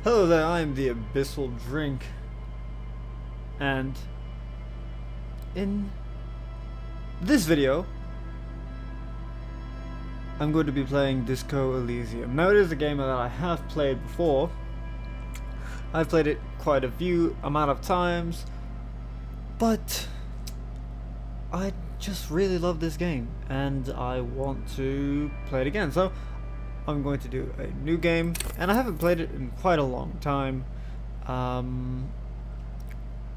Hello there, I am the Abyssal Drink, and in this video, I'm going to be playing Disco Elysium. Now, it is a game that I have played before. I've played it quite a few amount of times, but I just really love this game, and I want to play it again. So I'm going to do a new game, and I haven't played it in quite a long time,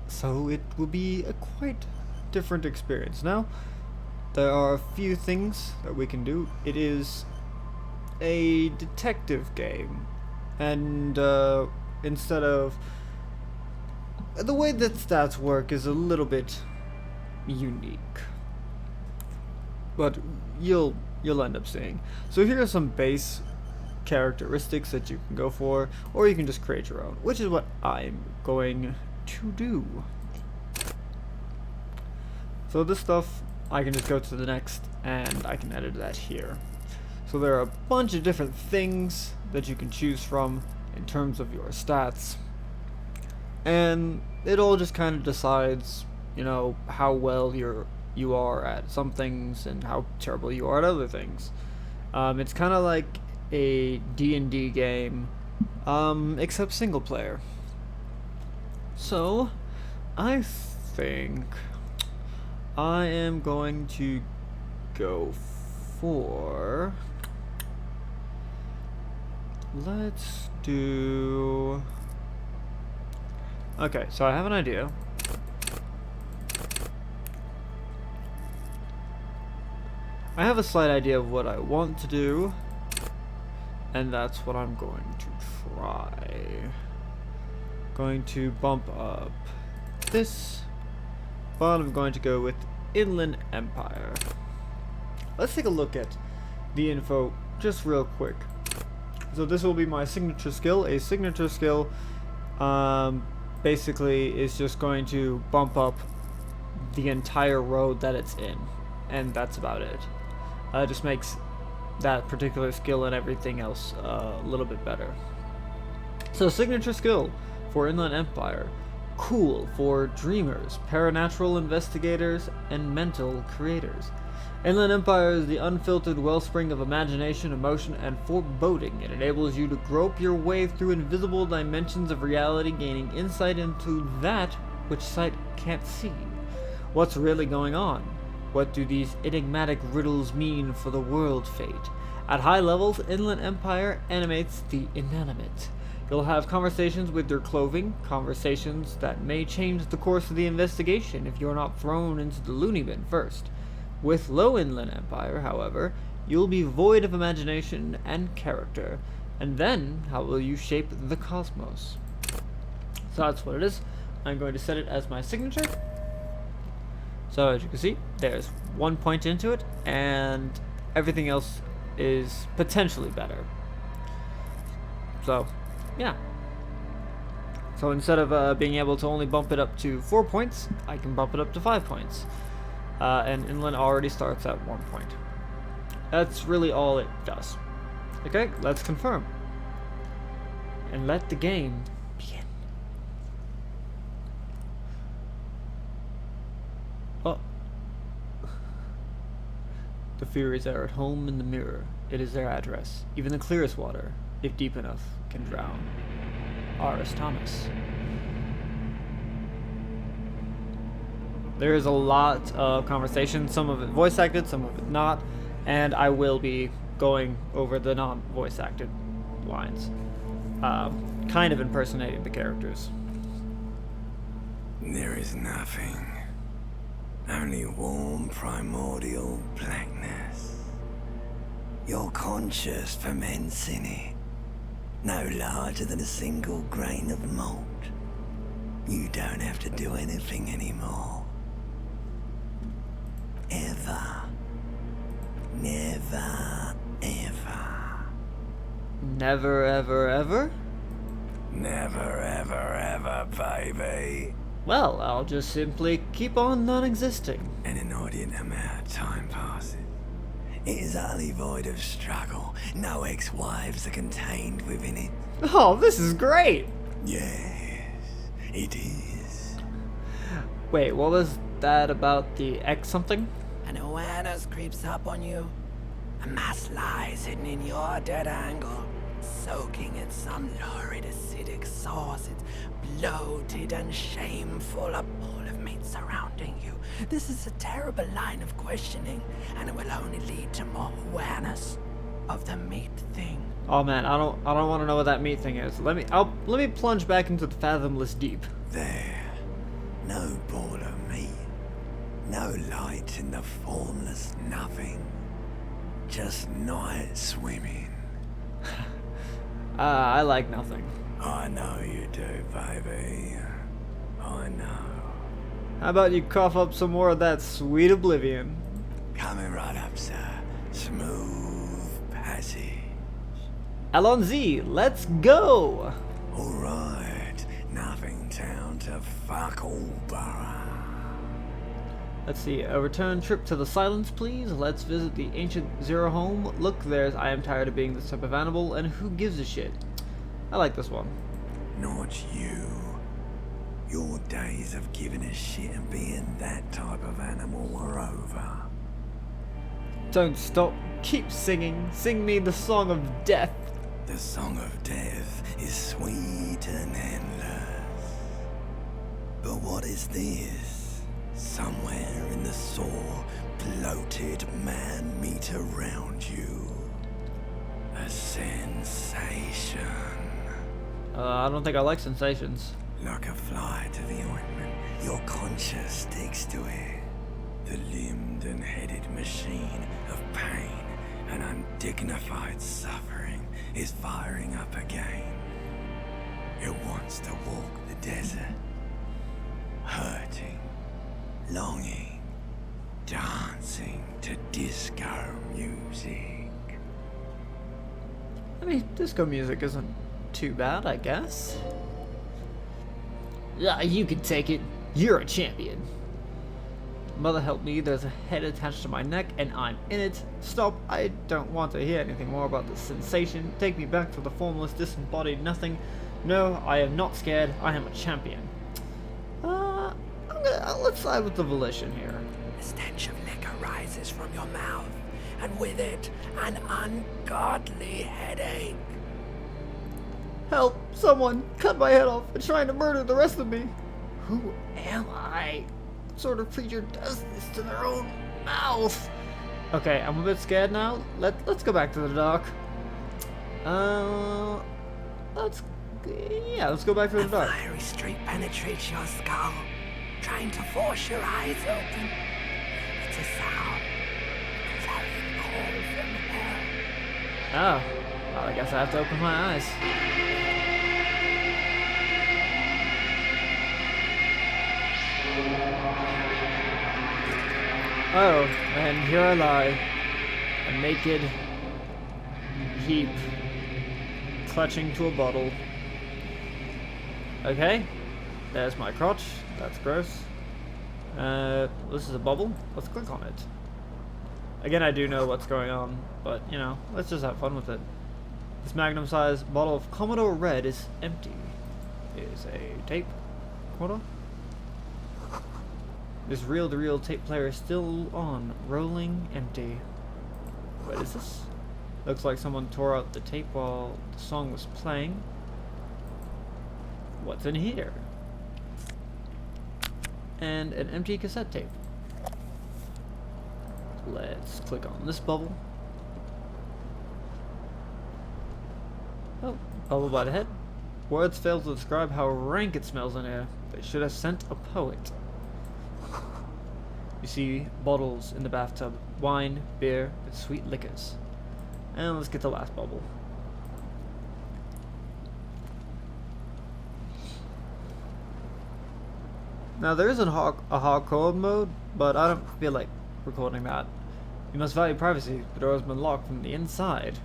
so it will be a quite different experience. Now, there are a few things that we can do. It is a detective game, and instead of the way that stats work is a little bit unique, but you'll end up seeing. So here are some base characteristics that you can go for, or you can just create your own, which is what I'm going to do. So this stuff, I can just go to the next and I can edit that here. So there are a bunch of different things that you can choose from in terms of your stats, and it all just kind of decides, you know, how well you are at some things and how terrible you are at other things. It's kind of like a D&D game, except single player. So I think I am going to go for, let's do, okay, so I have an idea. I have a slight idea of what I want to do, and that's what I'm going to try. Going to bump up this, but I'm going to go with Inland Empire. Let's take a look at the info just real quick. So this will be my signature skill. A signature skill basically is just going to bump up the entire road that it's in, and that's about it. Just makes that particular skill and everything else a little bit better. So signature skill for Inland Empire. Cool for dreamers, paranatural investigators, and mental creators. Inland Empire is the unfiltered wellspring of imagination, emotion, and foreboding. It enables you to grope your way through invisible dimensions of reality, gaining insight into that which sight can't see. What's really going on? What do these enigmatic riddles mean for the world fate? At high levels, Inland Empire animates the inanimate. You'll have conversations with your clothing, conversations that may change the course of the investigation if you're not thrown into the loony bin first. With low Inland Empire, however, you'll be void of imagination and character, and then how will you shape the cosmos? So that's what it is. I'm going to set it as my signature. So as you can see, there's 1 point into it, and everything else is potentially better. So yeah. So instead of being able to only bump it up to 4 points, I can bump it up to 5 points. And Inland already starts at 1 point. That's really all it does. Okay, let's confirm. And let the game begin. Oh. The Furies are at home in the mirror. It is their address. Even the clearest water, if deep enough, can drown. R.S. Thomas. There is a lot of conversation, some of it voice acted, some of it not, and I will be going over the non-voice acted lines, kind of impersonating the characters. There is nothing, only warm primordial blackness. You're conscious ferments in it, no larger than a single grain of malt. You don't have to do anything anymore. Ever. Never, ever. Never, ever, ever? Never, ever, ever, baby. Well, I'll just simply keep on non-existing. An inordinate amount of time passes. It is utterly void of struggle. No ex-wives are contained within it. Oh, this is great! Yes, it is. Wait, what was that about the X something? An awareness creeps up on you. A mass lies hidden in your dead angle, soaking in some lurid acidic sauce. It's bloated and shameful, a pool of meat surrounding you. This is a terrible line of questioning, and it will only lead to more awareness of the meat thing. Oh man, I don't want to know what that meat thing is. Let me plunge back into the fathomless deep. There, no ball of meat, no light in the formless nothing. Just night swimming. I like nothing. I know you do, baby. I know. How about you cough up some more of that sweet oblivion? Coming right up, sir. Smooth passage. Allons-y, let's go! Alright, nothing town to fuck all borough. Let's see, a return trip to the silence, please. Let's visit the ancient Zero home. Look, there's I am tired of being this type of animal, and who gives a shit? I like this one. Not you. Your days of giving a shit and being that type of animal are over. Don't stop. Keep singing. Sing me the song of death. The song of death is sweet and endless. But what is this? Somewhere in the sore, bloated man meat around you. A sensation. I don't think I like sensations. Like a fly to the ointment, your conscience sticks to it. The limbed and headed machine of pain and undignified suffering is firing up again. It wants to walk the desert, hurting, longing, dancing to disco music. I mean, disco music isn't too bad, I guess. Yeah, you can take it. You're a champion. Mother help me, there's a head attached to my neck and I'm in it. Stop, I don't want to hear anything more about this sensation. Take me back to the formless, disembodied nothing. No, I am not scared, I am a champion. Let's side with the volition here. A stench of liquor rises from your mouth, and with it, an ungodly headache. Help, someone, cut my head off and trying to murder the rest of me. Who am I? What sort of creature does this to their own mouth? Okay, I'm a bit scared now. Let's go back to the dock. Let's go back to the dock. A fiery streak penetrates your skull, trying to force your eyes open. It's a sound, a very call from hell. Oh, well, I guess I have to open my eyes. Oh, and here I lie, a naked heap, clutching to a bottle. Okay, there's my crotch, that's gross. This is a bubble, let's click on it. Again, I do know what's going on, but, you know, let's just have fun with it. This magnum-sized bottle of Commodore Red is empty. Is a tape recorder. This reel-to-reel tape player is still on, rolling empty. What is this? Looks like someone tore out the tape while the song was playing. What's in here? And an empty cassette tape. Let's click on this bubble. Oh, bubble by the head. Words fail to describe how rank it smells in here. They should have sent a poet. You see bottles in the bathtub. Wine, beer, and sweet liquors. And let's get the last bubble. Now there is a hardcore mode, but I don't feel like recording that. You must value privacy. The door has been locked from the inside.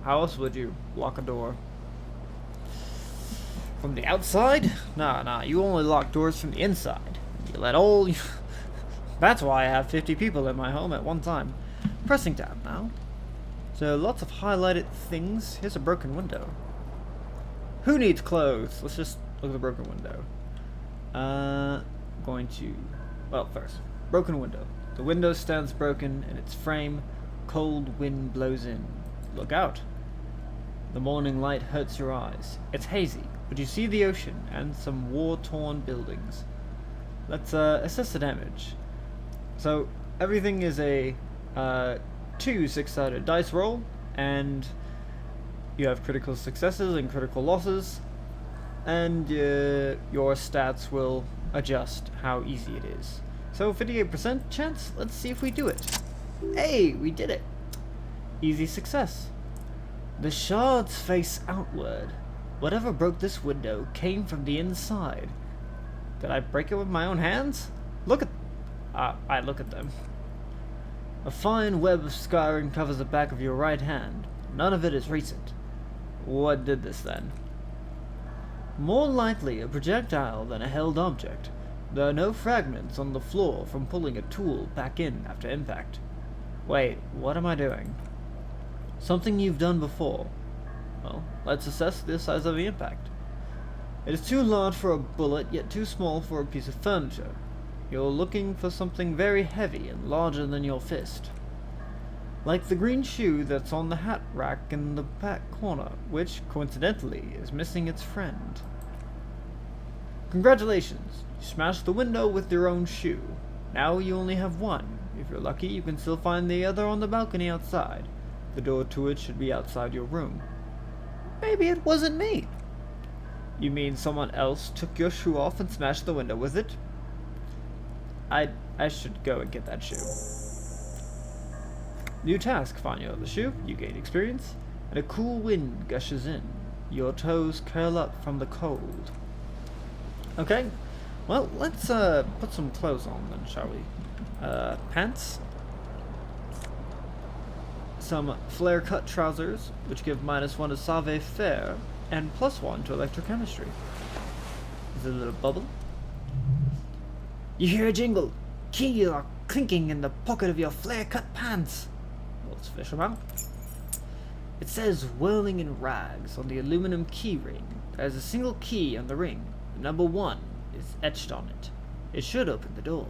How else would you lock a door? From the outside? Nah, you only lock doors from the inside. You let all... That's why I have 50 people in my home at one time. Pressing tab now. So lots of highlighted things. Here's a broken window. Who needs clothes? Let's just look at the broken window. Going to... Well, first. Broken window. The window stands broken in its frame. Cold wind blows in. Look out. The morning light hurts your eyes. It's hazy, but you see the ocean and some war-torn buildings. Let's assess the damage. So, everything is a 2 6-sided dice roll, and you have critical successes and critical losses, and your stats will adjust how easy it is. So 58% chance, let's see if we do it. Hey, we did it! Easy success. The shards face outward. Whatever broke this window came from the inside. Did I break it with my own hands? Look at... I look at them. A fine web of scarring covers the back of your right hand. None of it is recent. What did this then? More likely a projectile than a held object. There are no fragments on the floor from pulling a tool back in after impact. Wait, what am I doing? Something you've done before. Well, let's assess the size of the impact. It is too large for a bullet, yet too small for a piece of furniture. You're looking for something very heavy and larger than your fist. Like the green shoe that's on the hat rack in the back corner, which, coincidentally, is missing its friend. Congratulations! You smashed the window with your own shoe. Now you only have one. If you're lucky, you can still find the other on the balcony outside. The door to it should be outside your room. Maybe it wasn't me. You mean someone else took your shoe off and smashed the window with it? I should go and get that shoe. New task, find your other shoe. You gain experience, and a cool wind gushes in. Your toes curl up from the cold. Okay, well, let's put some clothes on then, shall we? Pants. Some flare-cut trousers, which give -1 to savoir-faire, and +1 to electrochemistry. There's a little bubble. You hear a jingle. Keys are clinking in the pocket of your flare-cut pants. Let's fish them out. It says whirling in rags on the aluminum key ring. There's a single key on the ring. The number 1 is etched on it. It should open the door.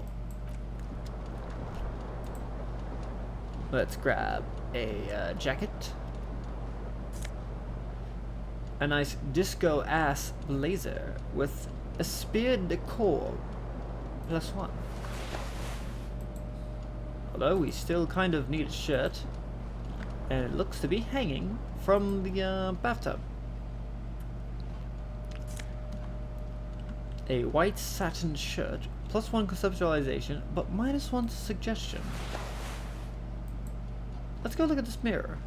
Let's grab a jacket. A nice disco ass blazer with a spear decor +1. Although we still kind of need a shirt, and it looks to be hanging from the bathtub. A white satin shirt, +1 conceptualization, but -1 to suggestion. Let's go look at this mirror.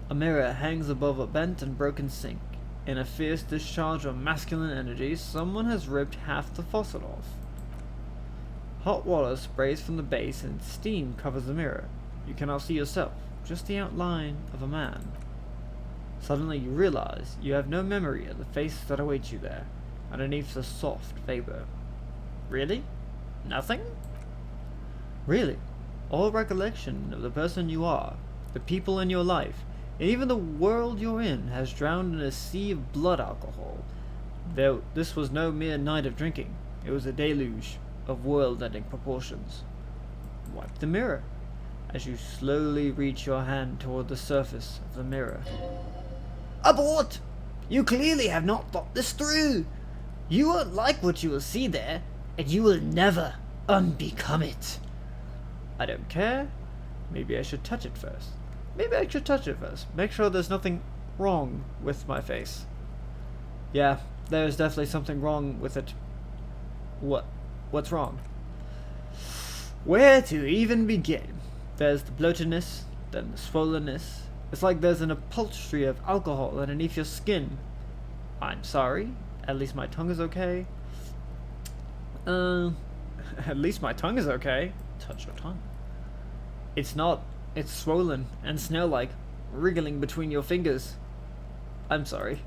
A mirror hangs above a bent and broken sink. In a fierce discharge of masculine energy, someone has ripped half the faucet off. Hot water sprays from the base and steam covers the mirror. You cannot see yourself, just the outline of a man. Suddenly you realize you have no memory of the face that awaits you there, underneath the soft vapor. Really? Nothing? Really? All recollection of the person you are, the people in your life, and even the world you're in has drowned in a sea of blood alcohol. Though this was no mere night of drinking, it was a deluge of world-ending proportions. Wipe the mirror as you slowly reach your hand toward the surface of the mirror. Abort! You clearly have not thought this through. You won't like what you will see there, and you will never unbecome it. I don't care. Maybe I should touch it first. Make sure there's nothing wrong with my face. Yeah, there's definitely something wrong with it. What's wrong? Where to even begin? There's the bloatedness, then the swollenness. It's like there's an upholstery of alcohol underneath your skin. I'm sorry. At least my tongue is okay. At least my tongue is okay. Touch your tongue. It's not. It's swollen and snail-like, wriggling between your fingers. I'm sorry.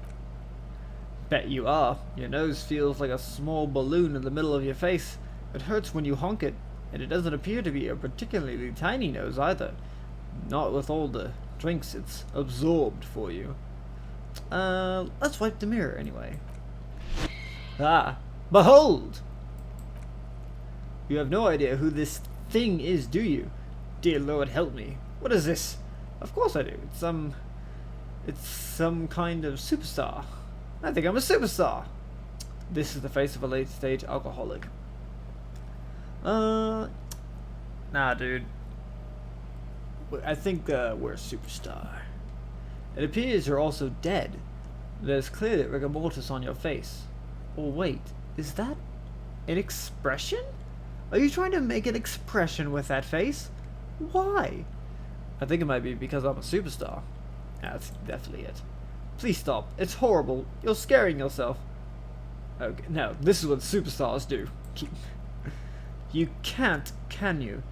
Bet you are. Your nose feels like a small balloon in the middle of your face. It hurts when you honk it. And it doesn't appear to be a particularly tiny nose either. Not with all the drinks it's absorbed for you. Let's wipe the mirror anyway. Ah, behold! You have no idea who this thing is, do you? Dear Lord, help me. What is this? Of course I do. It's some kind of superstar. I think I'm a superstar. This is the face of a late-stage alcoholic. Nah, dude. I think we're a superstar. It appears you're also dead. There's clearly rigor mortis on your face. Oh wait, is that an expression? Are you trying to make an expression with that face? Why? I think it might be because I'm a superstar. That's definitely it. Please stop. It's horrible. You're scaring yourself. Okay, no, this is what superstars do. You can't, can you?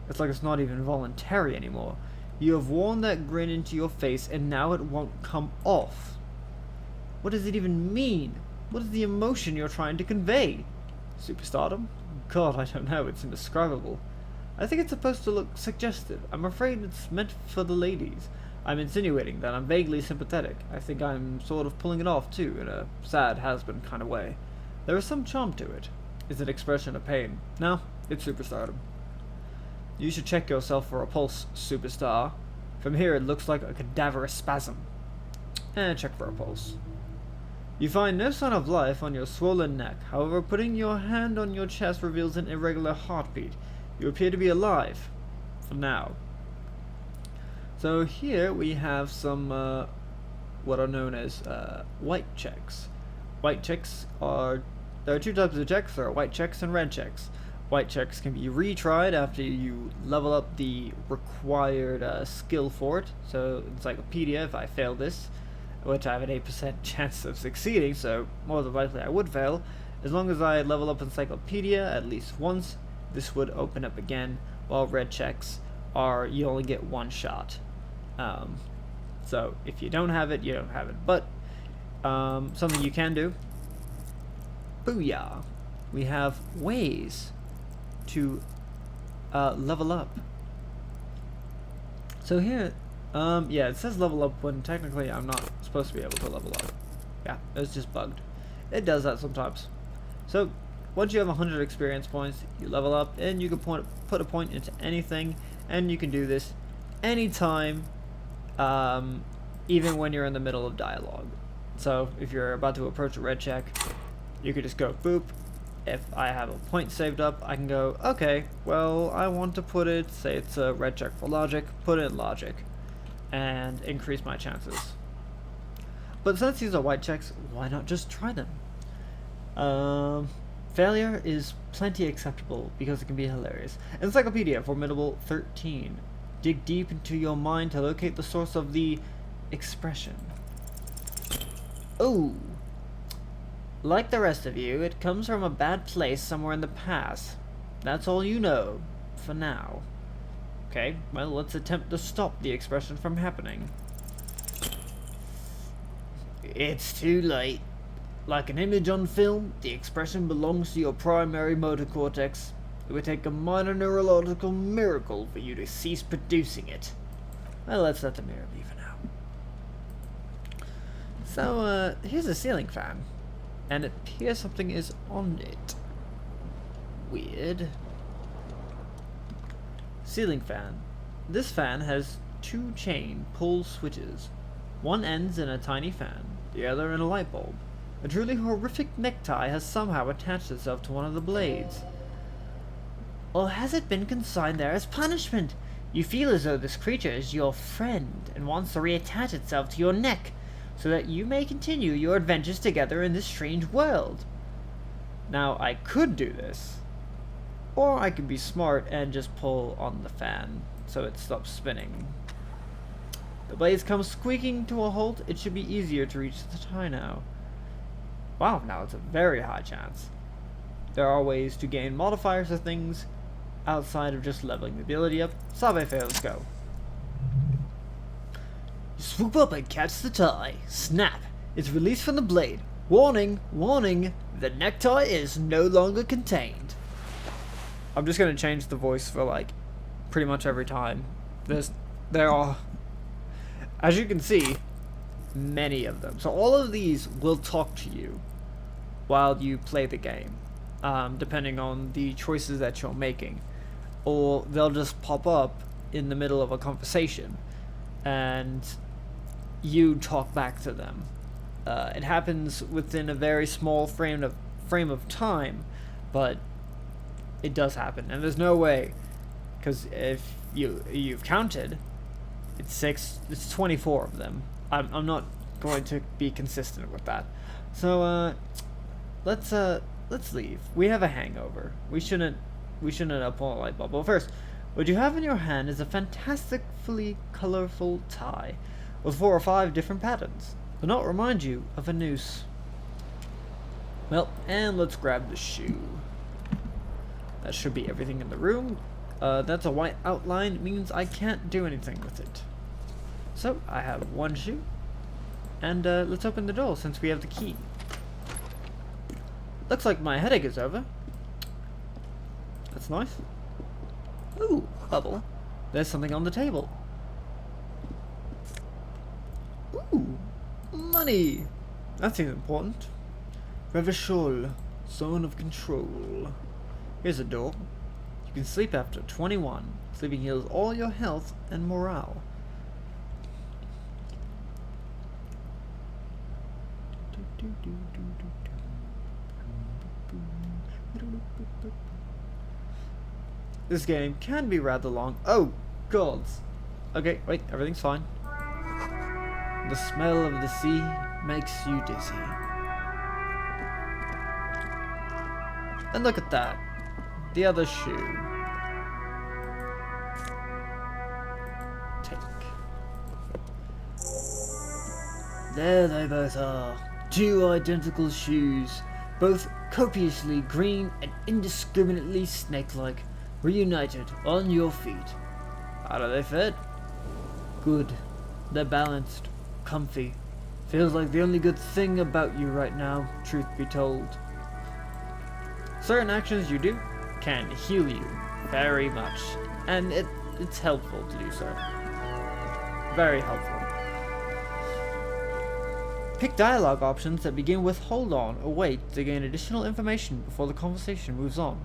It's like it's not even voluntary anymore. You have worn that grin into your face and now it won't come off. What does it even mean? What is the emotion you're trying to convey? Superstardom? God, I don't know. It's indescribable. I think it's supposed to look suggestive. I'm afraid it's meant for the ladies. I'm insinuating that I'm vaguely sympathetic. I think I'm sort of pulling it off too, in a sad has-been kind of way. There is some charm to it. It's an expression of pain. No, it's superstardom. You should check yourself for a pulse, superstar. From here it looks like a cadaverous spasm. And check for a pulse. You find no sign of life on your swollen neck. However, putting your hand on your chest reveals an irregular heartbeat. You appear to be alive. For now. So here we have some what are known as white checks. White checks are... There are two types of checks. There are white checks and red checks. White checks can be retried after you level up the required skill for it. So Encyclopedia, if I fail this, which I have an 8% chance of succeeding, so more than likely I would fail. As long as I level up Encyclopedia at least once, this would open up again, while red checks are, you only get one shot. So if you don't have it, you don't have it. But something you can do, booyah, we have ways to level up. So here, yeah, it says level up when technically I'm not supposed to be able to level up. Yeah, it's just bugged. It does that sometimes. So once you have 100 experience points, you level up and you can put a point into anything, and you can do this anytime, even when you're in the middle of dialogue. So if you're about to approach a red check, you could just go boop. If I have a point saved up, I can go, okay, well, I want to put it, say it's a red check for logic, put it in logic, and increase my chances. But since these are white checks, why not just try them? Failure is plenty acceptable because it can be hilarious. Encyclopedia, Formidable 13. Dig deep into your mind to locate the source of the expression. Oh! Like the rest of you, it comes from a bad place somewhere in the past. That's all you know, for now. Okay, well, let's attempt to stop the expression from happening. It's too late. Like an image on film, the expression belongs to your primary motor cortex. It would take a minor neurological miracle for you to cease producing it. Well, let's let the mirror be for now. So, here's a ceiling fan. And it appears something is on it. Weird. Ceiling fan. This fan has two chain pull switches. One ends in a tiny fan, the other in a light bulb. A truly horrific necktie has somehow attached itself to one of the blades. Or has it been consigned there as punishment? You feel as though this creature is your friend and wants to reattach itself to your neck, so that you may continue your adventures together in this strange world. Now, I could do this, or I could be smart and just pull on the fan so it stops spinning. The blades come squeaking to a halt. It should be easier to reach the tie now. Wow, now it's a very high chance. There are ways to gain modifiers of things outside of just leveling the ability up. Sabe fail, let's go. Swoop up and catch the tie. Snap! It's released from the blade. Warning! Warning! The necktie is no longer contained. I'm just gonna change the voice for like pretty much every time. There are, as you can see, many of them. So all of these will talk to you while you play the game, depending on the choices that you're making, or they'll just pop up in the middle of a conversation, and you talk back to them. It happens within a very small frame of time, but it does happen, and there's no way, because if you've counted, it's 24 of them. I'm not going to be consistent with that. So let's leave. We have a hangover. We shouldn't pull a light bulb. But first, what you have in your hand is a fantastically colorful tie with 4 or 5 different patterns. The knot remind you of a noose. Well, and let's grab the shoe. That should be everything in the room. That's a white outline. It means I can't do anything with it. So, I have 1 shoe. And let's open the door since we have the key. Looks like my headache is over. That's nice. Ooh, bubble. There's something on the table. Ooh, money. That seems important. Revishol, zone of control. Here's a door. You can sleep after 21. Sleeping heals all your health and morale. This game can be rather long. Oh, gods. Okay, wait, everything's fine. The smell of the sea makes you dizzy. And look at that. The other shoe. Take. There they both are. 2 identical shoes. Both copiously green and indiscriminately snake-like. Reunited on your feet. How do they fit? Good. They're balanced. Comfy. Feels like the only good thing about you right now, truth be told. Certain actions you do can heal you very much, and it's helpful to do so. Very helpful. Pick dialogue options that begin with hold on or wait to gain additional information before the conversation moves on.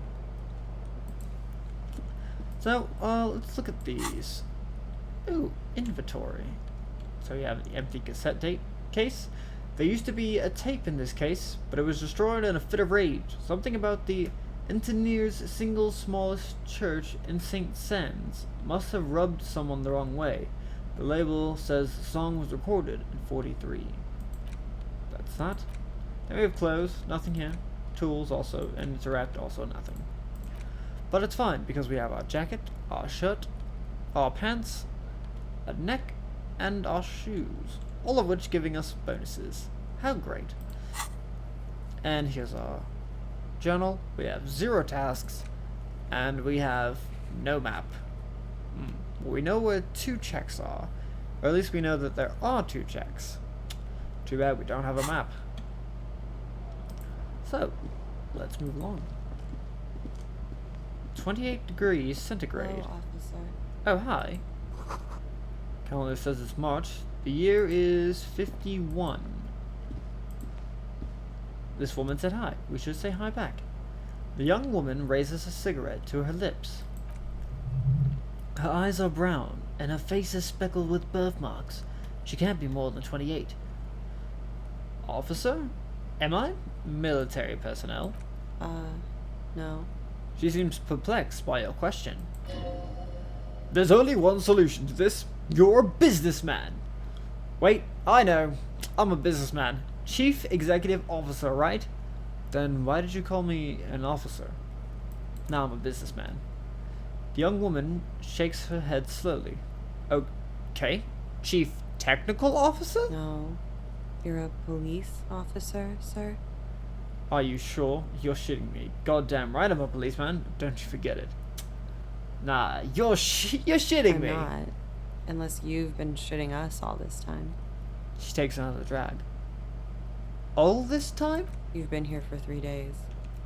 So, let's look at these. Ooh, inventory. So we have the empty cassette tape case. There used to be a tape in this case, but it was destroyed in a fit of rage. Something about the engineer's single smallest church in St. Sands must have rubbed someone the wrong way. The label says the song was recorded in 43. That's that. Then we have clothes, nothing here. Tools also, and interact also nothing. But it's fine, because we have our jacket, our shirt, our pants, a neck, and our shoes. All of which giving us bonuses. How great. And here's our journal. We have 0 tasks, and we have no map. We know where 2 checks are, or at least we know that there are 2 checks. Too bad we don't have a map. So, let's move along. 28 degrees centigrade. Hello, officer. Oh, hi. Calendar says it's March. The year is 51. This woman said hi. We should say hi back. The young woman raises a cigarette to her lips. Her eyes are brown, and her face is speckled with birthmarks. She can't be more than 28. Officer? Am I? Military personnel. No. She seems perplexed by your question. There's only one solution to this. You're a businessman. Wait, I know. I'm a businessman. Chief Executive Officer, right? Then why did you call me an officer? Now I'm a businessman. The young woman shakes her head slowly. Okay. Chief Technical Officer? No. You're a police officer, sir? Are you sure? You're shitting me. Goddamn right I'm a policeman. Don't you forget it. Nah, you're shitting me. I'm not. Unless you've been shitting us all this time. She takes another drag. All this time? You've been here for 3 days.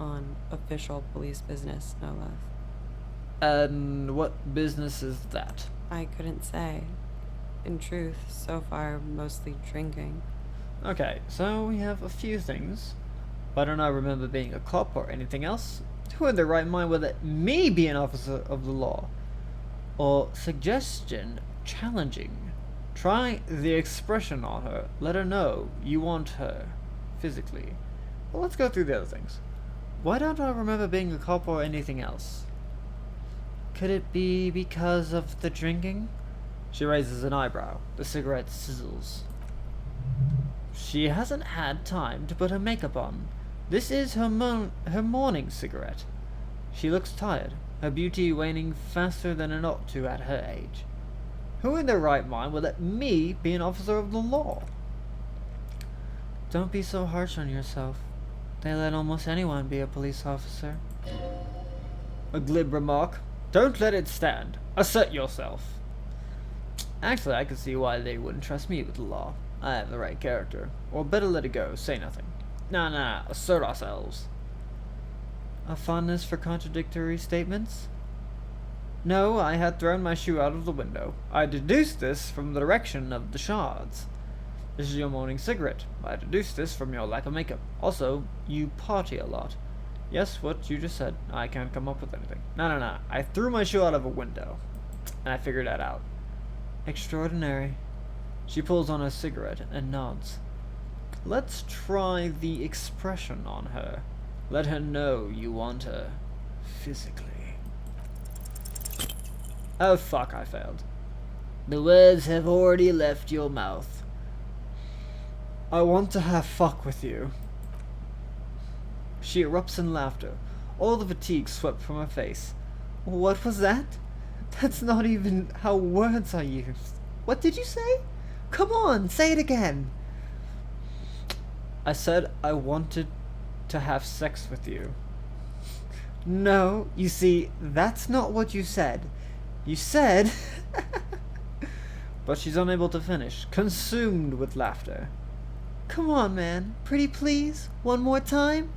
On official police business, no less. And what business is that? I couldn't say. In truth, so far, mostly drinking. Okay, so we have a few things. But I don't know, remember being a cop or anything else. Who in their right mind would let me be an officer of the law? Or suggestion challenging. Try the expression on her. Let her know you want her. Physically. Well, let's go through the other things. Why don't I remember being a cop or anything else? Could it be because of the drinking? She raises an eyebrow. The cigarette sizzles. She hasn't had time to put her makeup on. This is her morning cigarette. She looks tired, her beauty waning faster than it ought to at her age. Who in their right mind would let me be an officer of the law? Don't be so harsh on yourself. They let almost anyone be a police officer. A glib remark. Don't let it stand. Assert yourself. Actually, I can see why they wouldn't trust me with the law. I have the right character. Or better let it go, say nothing. Nah, assert ourselves. A fondness for contradictory statements? No, I had thrown my shoe out of the window. I deduced this from the direction of the shards. This is your morning cigarette. I deduced this from your lack of makeup. Also, you party a lot. Yes, what you just said. I can't come up with anything. No. I threw my shoe out of a window. And I figured that out. Extraordinary. She pulls on her cigarette and nods. Let's try the expression on her. Let her know you want her. Physically. Oh fuck, I failed. The words have already left your mouth. I want to have fuck with you. She erupts in laughter. All the fatigue swept from her face. What was that? That's not even how words are used. What did you say? Come on, say it again. I said I wanted to have sex with you. No, you see, that's not what you said. You said... But she's unable to finish, consumed with laughter. Come on, man. Pretty please? One more time?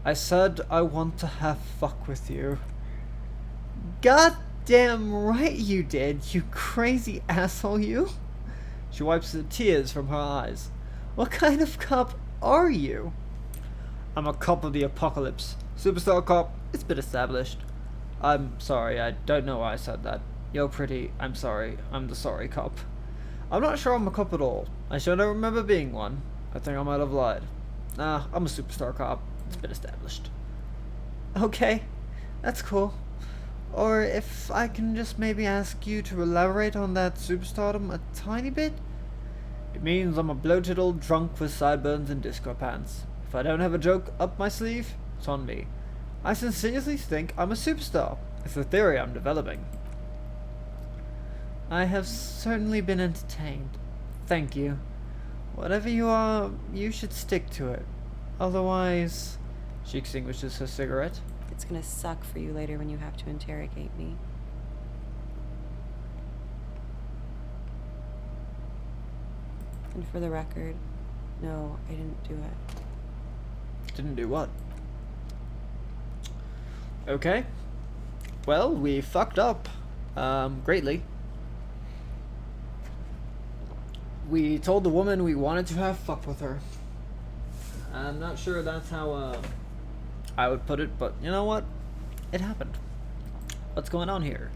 I said I want to have fuck with you. Goddamn right you did, you crazy asshole, you. She wipes the tears from her eyes. What kind of cop are you? I'm a cop of the apocalypse. Superstar cop, it's been established. I'm sorry, I don't know why I said that. You're pretty, I'm sorry, I'm the sorry cop. I'm not sure I'm a cop at all. I sure don't remember being one. I think I might have lied. Nah, I'm a superstar cop. It's been established. Okay, that's cool. Or if I can just maybe ask you to elaborate on that superstardom a tiny bit? It means I'm a bloated old drunk with sideburns and disco pants. If I don't have a joke up my sleeve, it's on me. I sincerely think I'm a superstar. It's a theory I'm developing. I have certainly been entertained. Thank you. Whatever you are, you should stick to it. Otherwise... She extinguishes her cigarette. It's gonna suck for you later when you have to interrogate me. And for the record, no, I didn't do it. Didn't do what? Okay. Well, we fucked up. Greatly. We told the woman we wanted to have fuck with her. I'm not sure that's how, I would put it, but you know what? It happened. What's going on here?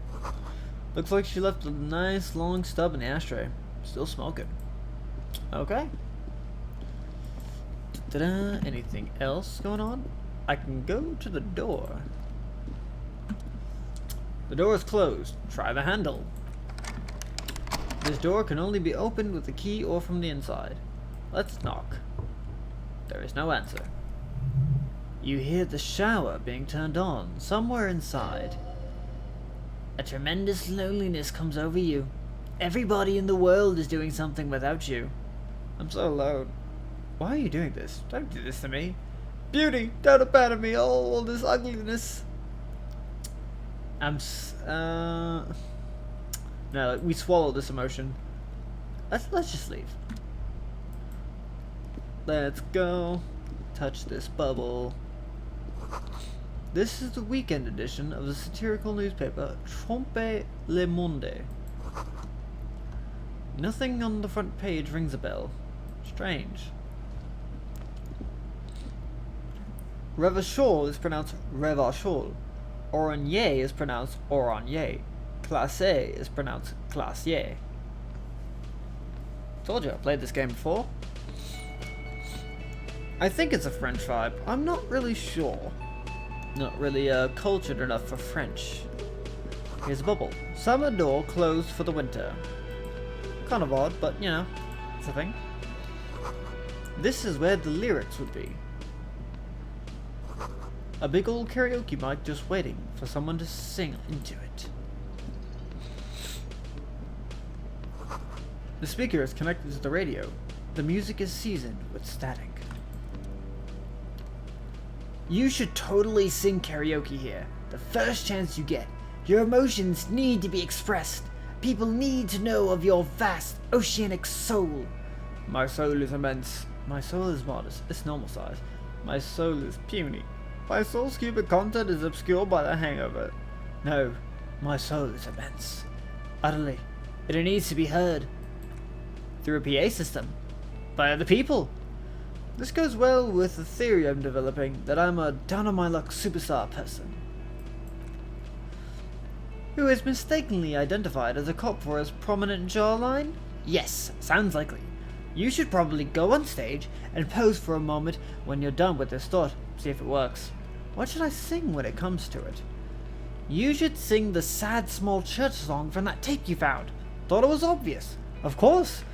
Looks like she left a nice long stub in the ashtray. Still smoking. Okay. Ta-da. Anything else going on? I can go to the door. The door is closed. Try the handle. This door can only be opened with a key or from the inside. Let's knock. There is no answer. You hear the shower being turned on somewhere inside. A tremendous loneliness comes over you. Everybody in the world is doing something without you. I'm so alone. Why are you doing this? Don't do this to me. Beauty, don't abandon me. All this ugliness. No, we swallow this emotion. Let's just leave. Let's go. Touch this bubble. This is the weekend edition of the satirical newspaper Trompe le Monde. Nothing on the front page rings a bell. Strange. Revachol is pronounced Revachol. Oranje is pronounced Oranje. Classe is pronounced Classier. Told you I played this game before. I think it's a French vibe. I'm not really sure. Not really cultured enough for French. Here's a bubble. Summer door closed for the winter. Kind of odd, but you know, it's a thing. This is where the lyrics would be. A big old karaoke mic just waiting for someone to sing into it. The speaker is connected to the radio. The music is seasoned with static. You should totally sing karaoke here. The first chance you get. Your emotions need to be expressed. People need to know of your vast, oceanic soul. My soul is immense. My soul is modest. It's normal size. My soul is puny. My soul's cubic content is obscured by the hangover. No, my soul is immense. Utterly. It needs to be heard. Through a PA system. By other people. This goes well with the theory I'm developing that I'm a down-on-my-luck superstar person. Who is mistakenly identified as a cop for his prominent jawline? Yes, sounds likely. You should probably go on stage and pose for a moment when you're done with this thought. See if it works. What should I sing when it comes to it? You should sing the sad small church song from that tape you found. Thought it was obvious. Of course.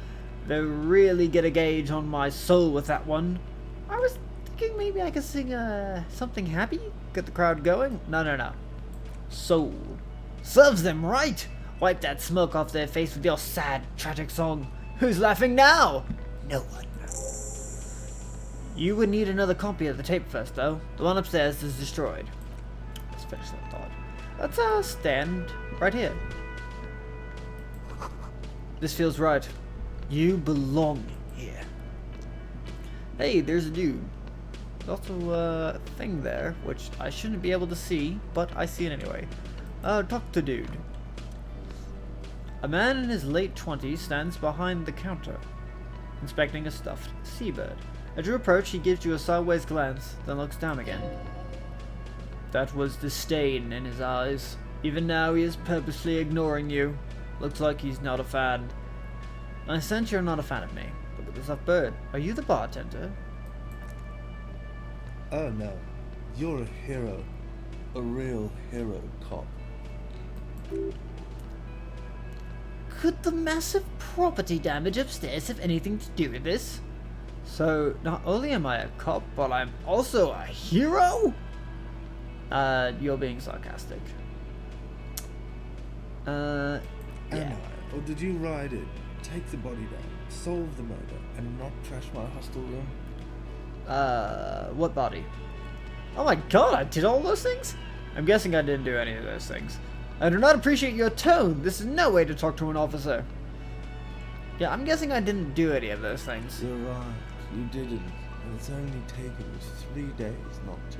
They really get a gauge on my soul with that one. I was thinking maybe I could sing something happy? Get the crowd going? No. Soul. Serves them right! Wipe that smoke off their face with your sad, tragic song. Who's laughing now? No one. You would need another copy of the tape first, though. The one upstairs is destroyed. Let's finish that thought. Let's stand right here. This feels right. You belong here. Hey, there's a dude. There's also a thing there, which I shouldn't be able to see, but I see it anyway. Talk to dude. A man in his late 20s stands behind the counter, inspecting a stuffed seabird. As you approach, he gives you a sideways glance, then looks down again. That was disdain in his eyes. Even now, he is purposely ignoring you. Looks like he's not a fan. I sense you're not a fan of me. Look at this stuffed bird. Are you the bartender? Oh no, you're a hero. A real hero, cop. Could the massive property damage upstairs have anything to do with this? So, not only am I a cop, but I'm also a hero? You're being sarcastic. Yeah. Am I? Or did you ride it, take the body down, solve the murder, and not trash my hostel room? What body? Oh my god, I did all those things? I'm guessing I didn't do any of those things. I do not appreciate your tone. This is no way to talk to an officer. Yeah, I'm guessing I didn't do any of those things. You're right, you didn't. And it's only taken us 3 days not to.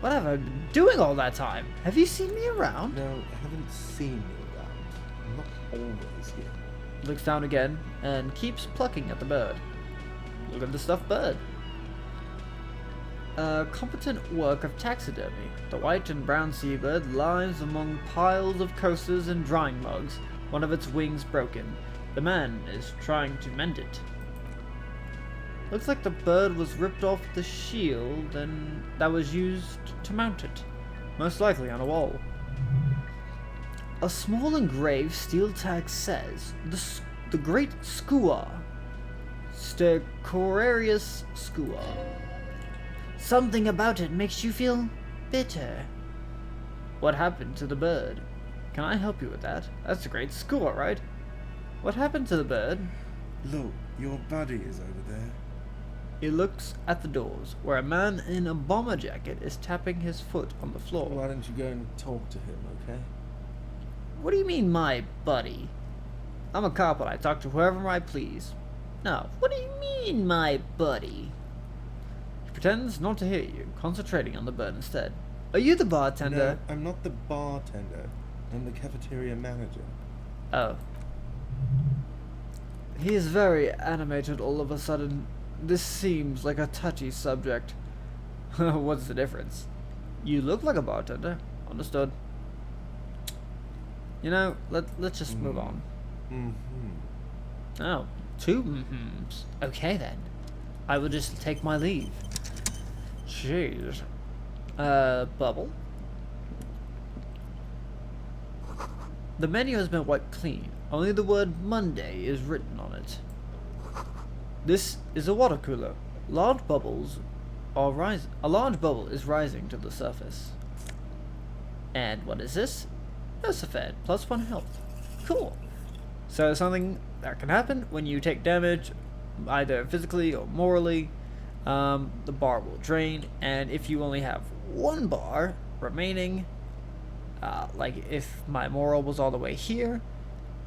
What have I been doing all that time? Have you seen me around? No, I haven't seen you around. I'm not always here. Looks down again and keeps plucking at the bird. Look at the stuffed bird. A competent work of taxidermy. The white and brown seabird lies among piles of coasters and drying mugs, one of its wings broken. The man is trying to mend it. Looks like the bird was ripped off the shield and that was used to mount it, most likely on a wall. A small engraved steel tag says, the Great Skua, Stercorarius Skua. Something about it makes you feel bitter. What happened to the bird? Can I help you with that? That's a great Skua, right? What happened to the bird? Look, your buddy is over there. He looks at the doors, where a man in a bomber jacket is tapping his foot on the floor. Why don't you go and talk to him, okay? What do you mean, my buddy? I'm a cop and I talk to whoever I please. No, what do you mean, my buddy? He pretends not to hear you, concentrating on the bird instead. Are you the No, bartender? I'm not the bartender. I'm the cafeteria manager. Oh. He is very animated all of a sudden. This seems like a touchy subject. What's the difference? You look like a bartender. Understood. You know, let's just move on. Mm-hmm. Oh, two mm-hms. Okay then. I will just take my leave. Jeez. Bubble? The menu has been wiped clean. Only the word Monday is written on it. This is a water cooler. Large bubbles are rising. A large bubble is rising to the surface. And what is this? Nocifed, +1 health. Cool. So something that can happen when you take damage, either physically or morally. The bar will drain, and if you only have 1 bar remaining, like if my moral was all the way here,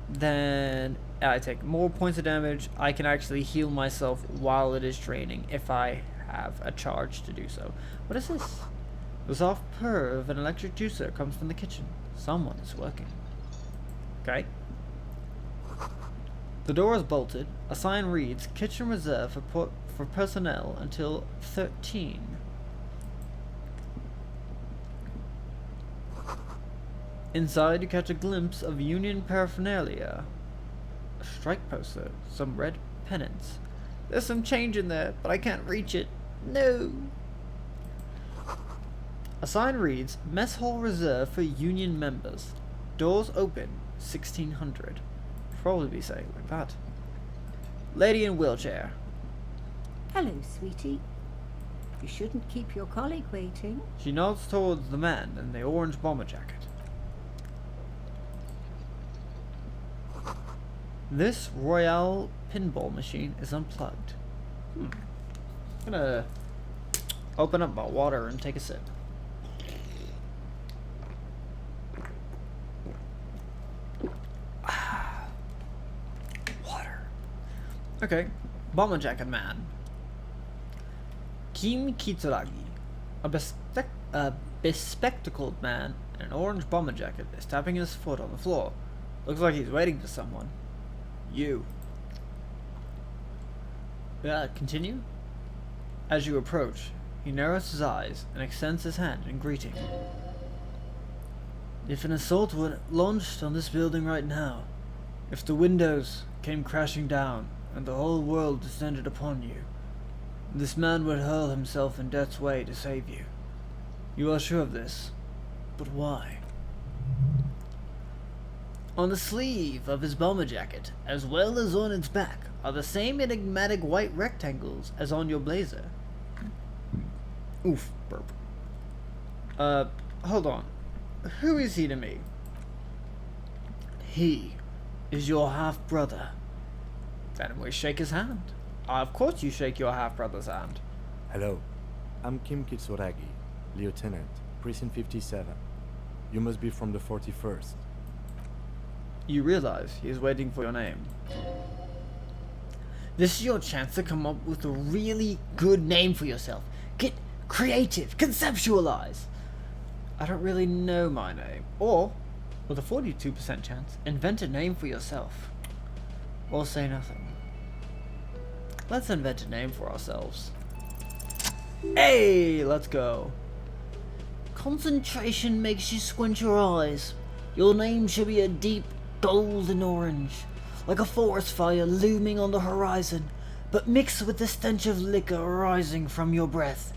then I take more points of damage. I can actually heal myself while it is draining if I have a charge to do so. What is this? The soft purr of an electric juicer comes from the kitchen. Someone is working. Okay. The door is bolted. A sign reads, "Kitchen reserved for personnel until 13. Inside, you catch a glimpse of Union paraphernalia. A strike poster, some red pennants. There's some change in there, but I can't reach it. No. A sign reads, "Mess hall reserved for Union members. Doors open, 1600. Probably be saying like that. Lady in wheelchair. Hello, sweetie. You shouldn't keep your colleague waiting. She nods towards the man in the orange bomber jacket. This Royale pinball machine is unplugged. I'm gonna open up my water and take a sip. Water. Okay, bomber jacket man. Kim Kitsuragi, a bespectacled man in an orange bomber jacket, is tapping his foot on the floor. Looks like he's waiting for someone. You. Continue? As you approach, he narrows his eyes and extends his hand in greeting. If an assault were launched on this building right now, if the windows came crashing down and the whole world descended upon you, this man would hurl himself in death's way to save you. You are sure of this, but why? On the sleeve of his bomber jacket, as well as on its back, are the same enigmatic white rectangles as on your blazer. Oof, burp. Hold on. Who is he to me? He is your half-brother. Then we shake his hand. Of course you shake your half-brother's hand. Hello, I'm Kim Kitsuragi, Lieutenant, Precinct 57. You must be from the 41st. You realize he is waiting for your name. This is your chance to come up with a really good name for yourself. Get creative, conceptualize. I don't really know my name. Or, with a 42% chance, invent a name for yourself. Or say nothing. Let's invent a name for ourselves. Hey, let's go. Concentration makes you squint your eyes. Your name should be a deep golden orange, like a forest fire looming on the horizon, but mixed with the stench of liquor rising from your breath.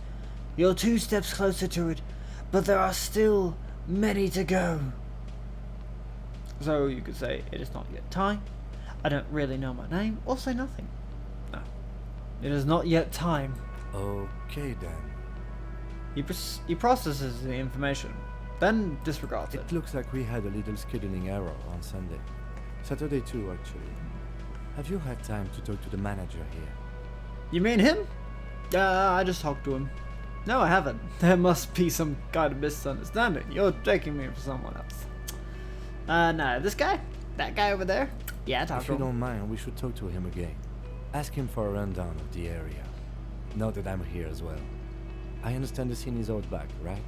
You're 2 steps closer to it, but there are still many to go. So you could say, it is not yet time. I don't really know my name, or say nothing. No. It is not yet time. Okay then. He processes the information, then disregards it. It looks like we had a little scheduling error on Sunday. Saturday too, actually. Have you had time to talk to the manager here? You mean him? I just talked to him. No, I haven't. There must be some kind of misunderstanding. You're taking me for someone else. No, this guy? That guy over there? Yeah, talk If to you him. don't mind, we should talk to him again. Ask him for a rundown of the area. Now that I'm here as well. I understand the scene is out back, right?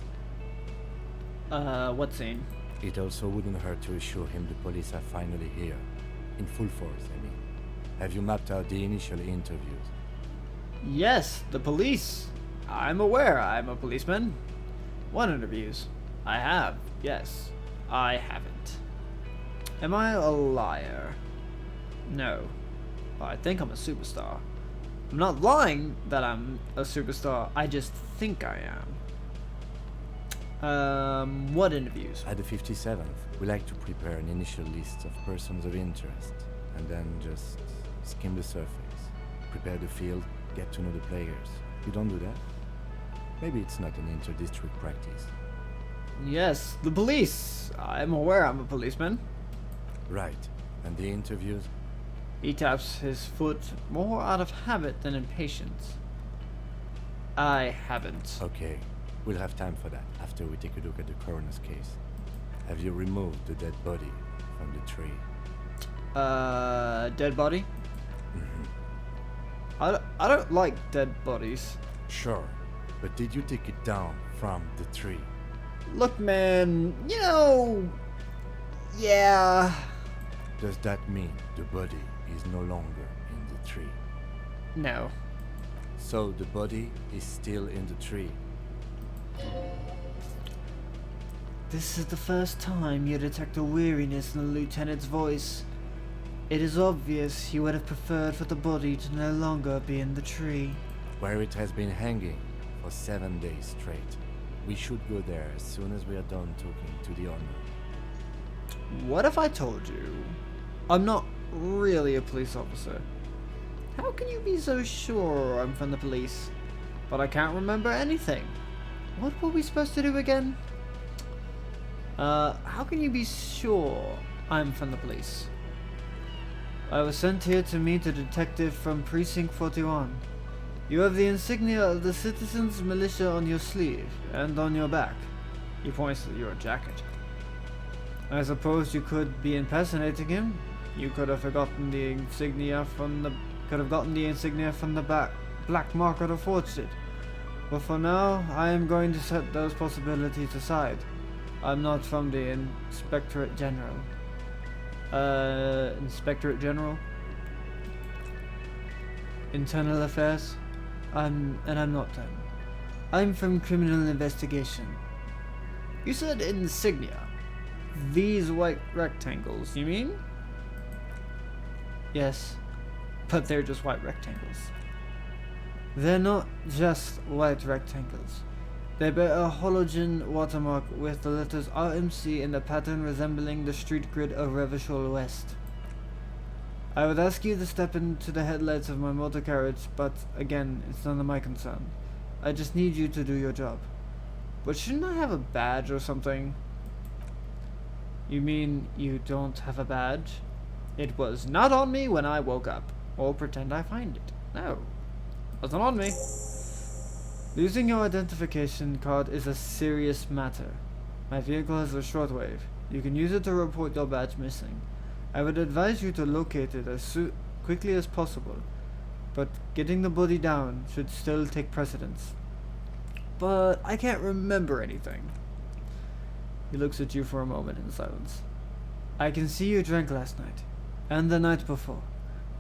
What scene? It also wouldn't hurt to assure him the police are finally here. In full force, I mean. Have you mapped out the initial interviews? Yes, the police. I'm aware I'm a policeman. What interviews? I have, yes. I haven't. Am I a liar? No. I think I'm a superstar. I'm not lying that I'm a superstar, I just think I am. What interviews? At the 57th, we like to prepare an initial list of persons of interest, and then just skim the surface. Prepare the field, get to know the players. You don't do that? Maybe it's not an inter-district practice. Yes, the police. I'm aware I'm a policeman. Right. And the interviews? He taps his foot more out of habit than impatience. I haven't. Okay. We'll have time for that after we take a look at the coroner's case. Have you removed the dead body from the tree? Dead body? I don't like dead bodies. Sure. But did you take it down from the tree? Look, man, you know... Yeah... Does that mean the body is no longer in the tree? No. So the body is still in the tree? This is the first time you detect a weariness in the lieutenant's voice. It is obvious he would have preferred for the body to no longer be in the tree. Where it has been hanging for 7 days straight. We should go there as soon as we are done talking to the owner. What if I told you I'm not really a police officer? How can you be so sure I'm from the police? But I can't remember anything. What were we supposed to do again? How can you be sure I'm from the police? I was sent here to meet a detective from Precinct 41. You have the insignia of the Citizens Militia on your sleeve and on your back. He points to your jacket. I suppose you could be impersonating him. You could have gotten the insignia from the black market or forged it. But for now, I am going to set those possibilities aside. I'm not from the Inspectorate General. Inspectorate General? Internal Affairs? I'm not them. I'm from Criminal Investigation. You said insignia. These white rectangles, you mean? Yes, but they're just white rectangles. They're not just white rectangles. They bear a halogen watermark with the letters RMC in a pattern resembling the street grid of Revachol West. I would ask you to step into the headlights of my motor carriage, but again, it's none of my concern. I just need you to do your job. But shouldn't I have a badge or something? You mean you don't have a badge? It was not on me when I woke up. Or pretend I find it. No. Wasn't on me. Losing your identification card is a serious matter. My vehicle has a shortwave. You can use it to report your badge missing. I would advise you to locate it as quickly as possible, but getting the body down should still take precedence. But I can't remember anything. He looks at you for a moment in silence. I can see you drank last night, and the night before,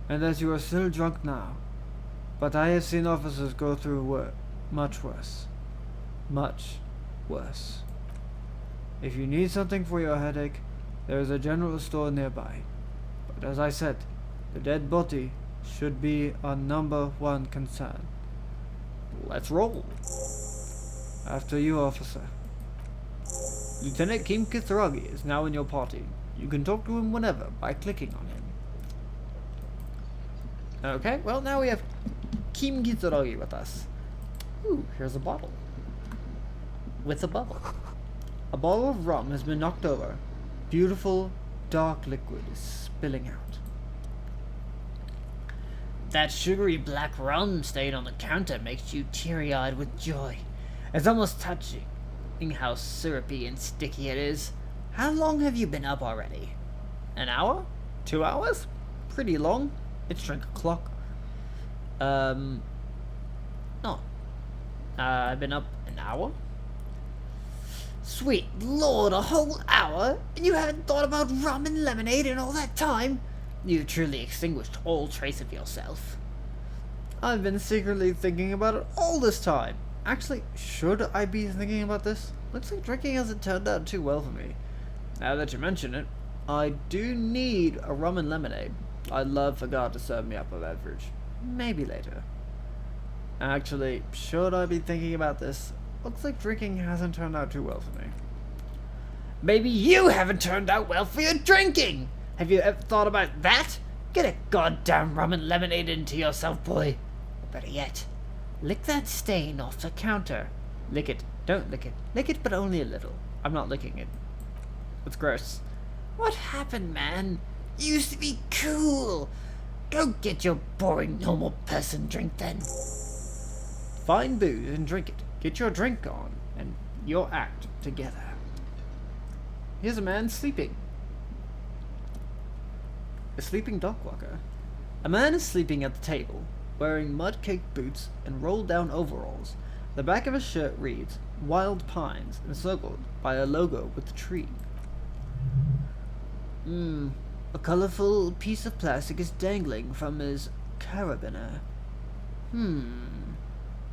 and that you are still drunk now. But I have seen officers go through much worse. Much worse. If you need something for your headache, there is a general store nearby. But as I said, the dead body should be our #1 concern. Let's roll. After you, officer. Lieutenant Kim Kithragi is now in your party. You can talk to him whenever by clicking on him. Okay, well now we have Kim Kithragi with us. Ooh, here's a bottle. With a bubble. A bottle of rum has been knocked over. Beautiful, dark liquid is spilling out. That sugary black rum stayed on the counter makes you teary-eyed with joy. It's almost touching how syrupy and sticky it is. How long have you been up already? An hour? 2 hours? Pretty long. It's drink o'clock. No. I've been up an hour? Sweet lord, a whole hour? And you haven't thought about rum and lemonade in all that time? You've truly extinguished all trace of yourself. I've been secretly thinking about it all this time. Actually, should I be thinking about this? Looks like drinking hasn't turned out too well for me. Now that you mention it, I do need a rum and lemonade. I'd love for God to serve me up a beverage. Maybe later. Actually, should I be thinking about this? Looks like drinking hasn't turned out too well for me. Maybe you haven't turned out well for your drinking! Have you ever thought about that? Get a goddamn rum and lemonade into yourself, boy. Or better yet, lick that stain off the counter. Lick it. Don't lick it. Lick it, but only a little. I'm not licking it. It's gross. What happened, man? You used to be cool. Go get your boring normal person drink then. Find booze and drink it. Get your drink on, and your act together. Here's a man sleeping. A sleeping dogwalker. A man is sleeping at the table, wearing mud-caked boots and rolled-down overalls. The back of his shirt reads, Wild Pines, encircled by a logo with a tree. A colorful piece of plastic is dangling from his carabiner.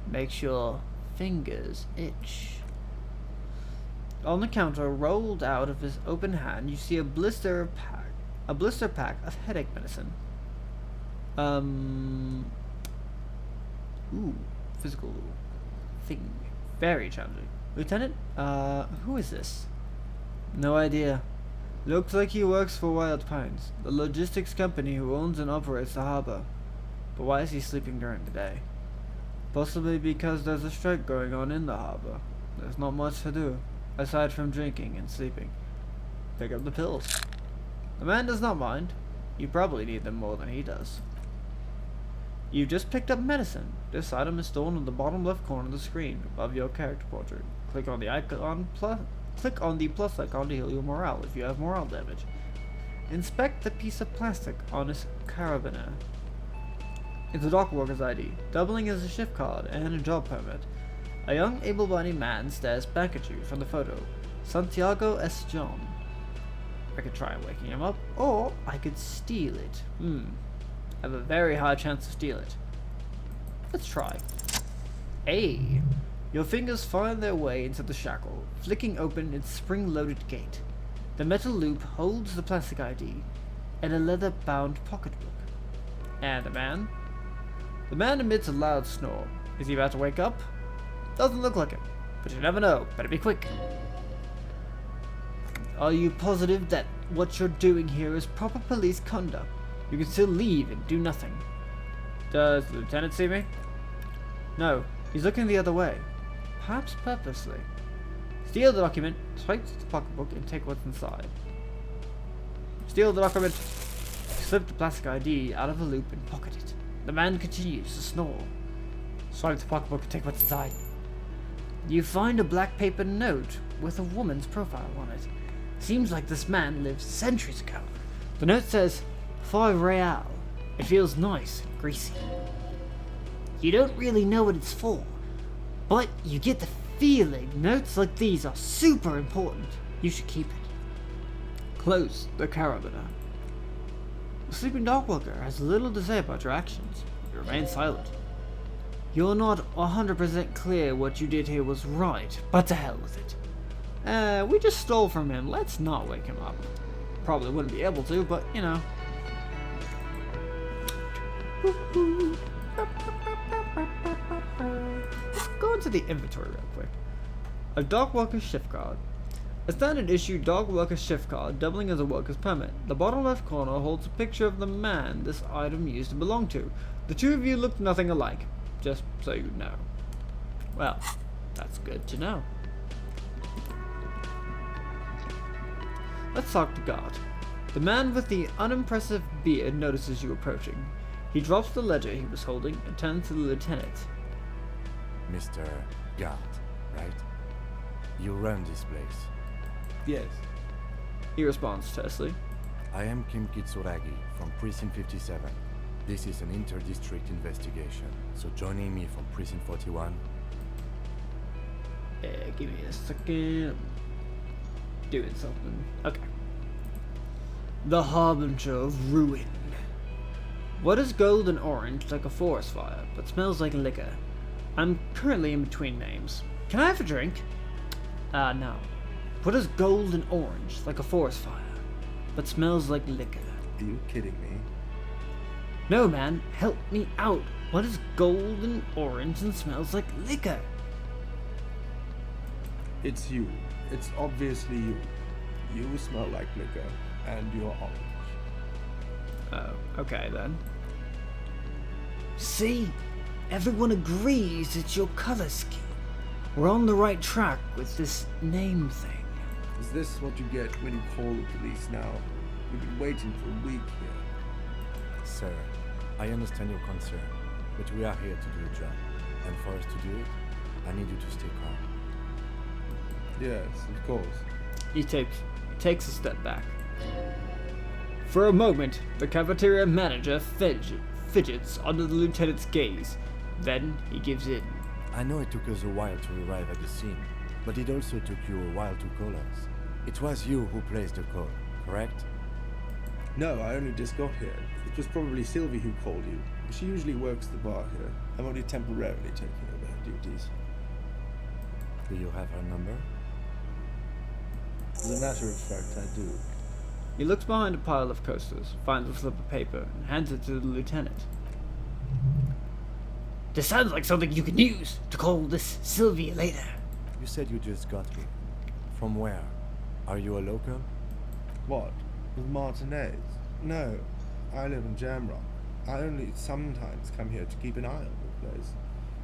Makes your fingers itch. On the counter, rolled out of his open hand, you see a blister pack of headache medicine. Physical thing. Very challenging. Lieutenant, who is this? No idea. Looks like he works for Wild Pines, the logistics company who owns and operates the harbor. But why is he sleeping during the day? Possibly because there's a strike going on in the harbor. There's not much to do, aside from drinking and sleeping. Pick up the pills. The man does not mind. You probably need them more than he does. You've just picked up medicine. This item is stored on the bottom left corner of the screen, above your character portrait. Click on the plus icon to heal your morale if you have morale damage. Inspect the piece of plastic on his carabiner. It's a dock worker's ID, doubling as a shift card and a job permit. A young, able-bodied man stares back at you from the photo. Santiago S. John. I could try waking him up, or I could steal it. I have a very high chance to steal it. Let's try. Hey! Your fingers find their way into the shackle, flicking open its spring-loaded gate. The metal loop holds the plastic ID and a leather-bound pocketbook. And the man? The man emits a loud snore. Is he about to wake up? Doesn't look like it, but you never know. Better be quick. Are you positive that what you're doing here is proper police conduct? You can still leave and do nothing. Does the lieutenant see me? No, he's looking the other way. Perhaps purposely. Steal the document, swipe the pocketbook, and take what's inside. Steal the document. Slip the plastic ID out of the loop and pocket it. The man continues to snore. Swipe the pocketbook and take what's inside. You find a black paper note with a woman's profile on it. Seems like this man lived centuries ago. The note says, 5 real. It feels nice and greasy. You don't really know what it's for, but you get the feeling notes like these are super important. You should keep it. Close the carabiner. The sleeping dogwalker has little to say about your actions. You remain silent. You're not 100% clear what you did here was right, but to hell with it. We just stole from him. Let's not wake him up. Probably wouldn't be able to, but you know. Go into the inventory real quick. A dog worker's shift card. A standard issue dog worker's shift card, doubling as a worker's permit. The bottom left corner holds a picture of the man this item used to belong to. The two of you look nothing alike, just so you know. Well, that's good to know. Let's talk to God. The man with the unimpressive beard notices you approaching. He drops the ledger he was holding and turns to the lieutenant. Mr. God, right? You run this place. Yes. He responds tersely. I am Kim Kitsuragi from Precinct 57. This is an inter-district investigation, so joining me from Precinct 41. Give me a second. doing something. Okay. The Harbinger of Ruin. What is gold and orange like a forest fire, but smells like liquor? I'm currently in between names. Can I have a drink? No. What is gold and orange like a forest fire, but smells like liquor? Are you kidding me? No, man. Help me out. What is gold and orange and smells like liquor? It's you. It's obviously you. You smell like liquor, and you're orange. Oh, okay then. See? Everyone agrees it's your color scheme. We're on the right track with this name thing. Is this what you get when you call the police now? We've been waiting for a week here. Sir, I understand your concern, but we are here to do a job. And for us to do it, I need you to stay calm. Yes, of course. He takes a step back. For a moment, the cafeteria manager fidgets under the lieutenant's gaze. Then he gives in. I know it took us a while to arrive at the scene, but it also took you a while to call us. It was you who placed the call, correct? No, I only just got here. It was probably Sylvie who called you. She usually works the bar here. I'm only temporarily taking over her duties. Do you have her number? As a matter of fact, I do. He looks behind a pile of coasters, finds a slip of paper, and hands it to the lieutenant. This sounds like something you can use to call this Sylvia later. You said you just got here. From where? Are you a local? What? With Martinez? No, I live in Jamrock. I only sometimes come here to keep an eye on the place.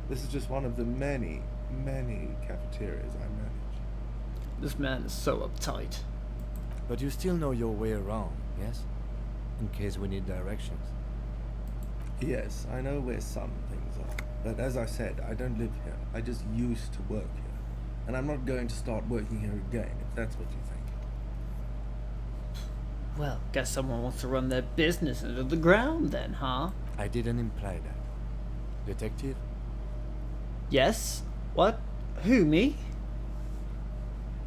This is just one of the many, many cafeterias I manage. This man is so uptight. But you still know your way around, yes? In case we need directions. Yes, I know where some things are. But as I said, I don't live here. I just used to work here. And I'm not going to start working here again, if that's what you think. Well, guess someone wants to run their business into the ground then, huh? I didn't imply that. Detective? Yes? What? Who, me?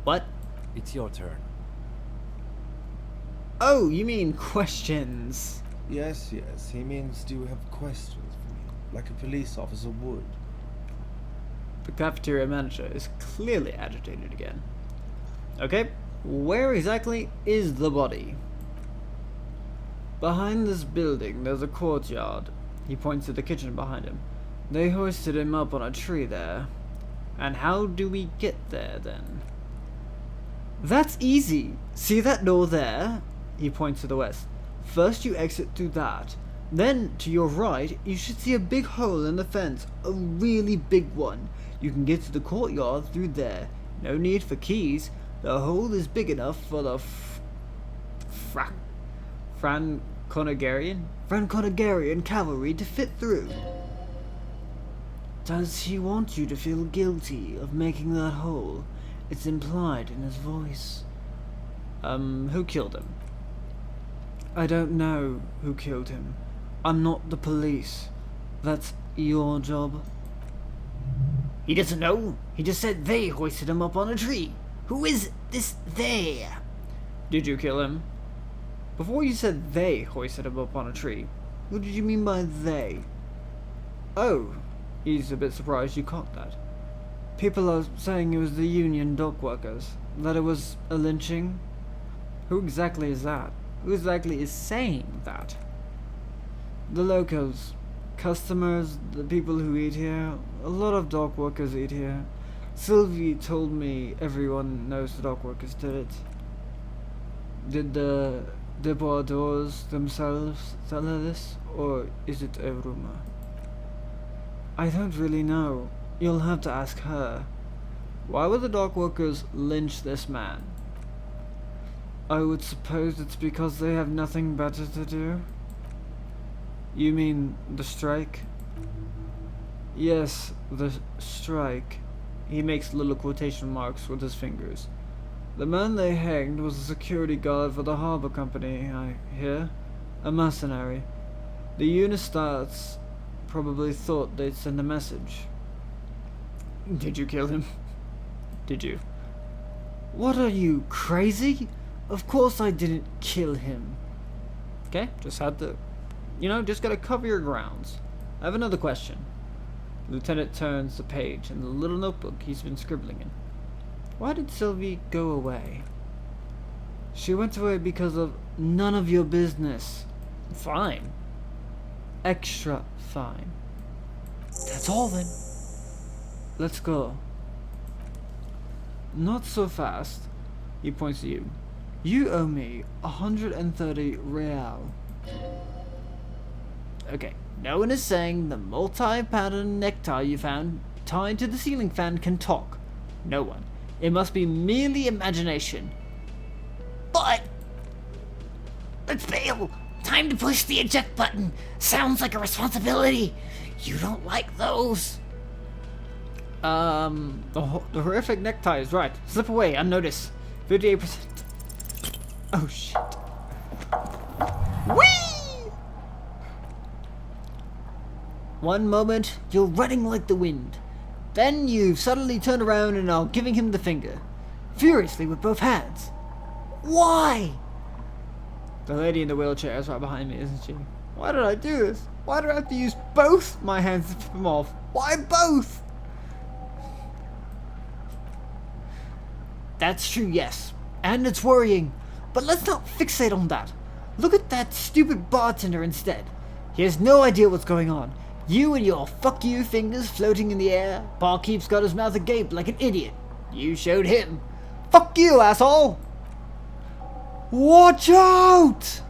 What? It's your turn. Oh, you mean questions. Yes, he means, do you have questions for me? Like a police officer would. The cafeteria manager is clearly agitated again. Okay, where exactly is the body? Behind this building, there's a courtyard. He points to the kitchen behind him. They hoisted him up on a tree there. And how do we get there, then? That's easy. See that door there? He points to the west. First you exit through that. Then, to your right, you should see a big hole in the fence. A really big one. You can get to the courtyard through there. No need for keys. The hole is big enough for the Franconegarian cavalry to fit through. Does he want you to feel guilty of making that hole? It's implied in his voice. Who killed him? I don't know who killed him. I'm not the police. That's your job. He doesn't know. He just said they hoisted him up on a tree. Who is this they? Did you kill him? Before you said they hoisted him up on a tree, what did you mean by they? Oh, he's a bit surprised you caught that. People are saying it was the union dock workers, that it was a lynching. Who exactly is that? Who exactly is saying that? The locals, customers, the people who eat here. A lot of dock workers eat here. Sylvie told me everyone knows the dock workers did it. Did the deborders themselves tell her this, or is it a rumor? I don't really know. You'll have to ask her. Why would the dock workers lynch this man? I would suppose it's because they have nothing better to do. You mean the strike? Yes, the strike. He makes little quotation marks with his fingers. The man they hanged was a security guard for the harbor company, I hear. A mercenary. The Unistats probably thought they'd send a message. Did you kill him? Did you? What are you, crazy? Of course I didn't kill him. Okay, just had to, just gotta cover your grounds. I have another question. Lieutenant turns the page in the little notebook he's been scribbling in. Why did Sylvie go away? She went away because of none of your business. Fine. Extra fine. That's all then. Let's go. Not so fast. He points to you. You owe me 130 real. Okay, no one is saying the multi-pattern necktie you found tied to the ceiling fan can talk. No one. It must be merely imagination. But let's bail. Time to push the eject button. Sounds like a responsibility. You don't like those. The horrific necktie is right. Slip away, unnoticed. 58%. Oh shit. Whee! One moment, you're running like the wind. Then you've suddenly turned around and are giving him the finger. Furiously with both hands. Why? The lady in the wheelchair is right behind me, isn't she? Why did I do this? Why do I have to use both my hands to flip him off? Why both? That's true, yes. And it's worrying. But let's not fixate on that. Look at that stupid bartender instead. He has no idea what's going on. You and your fuck you fingers floating in the air. Barkeep's got his mouth agape like an idiot. You showed him. Fuck you, asshole! Watch out!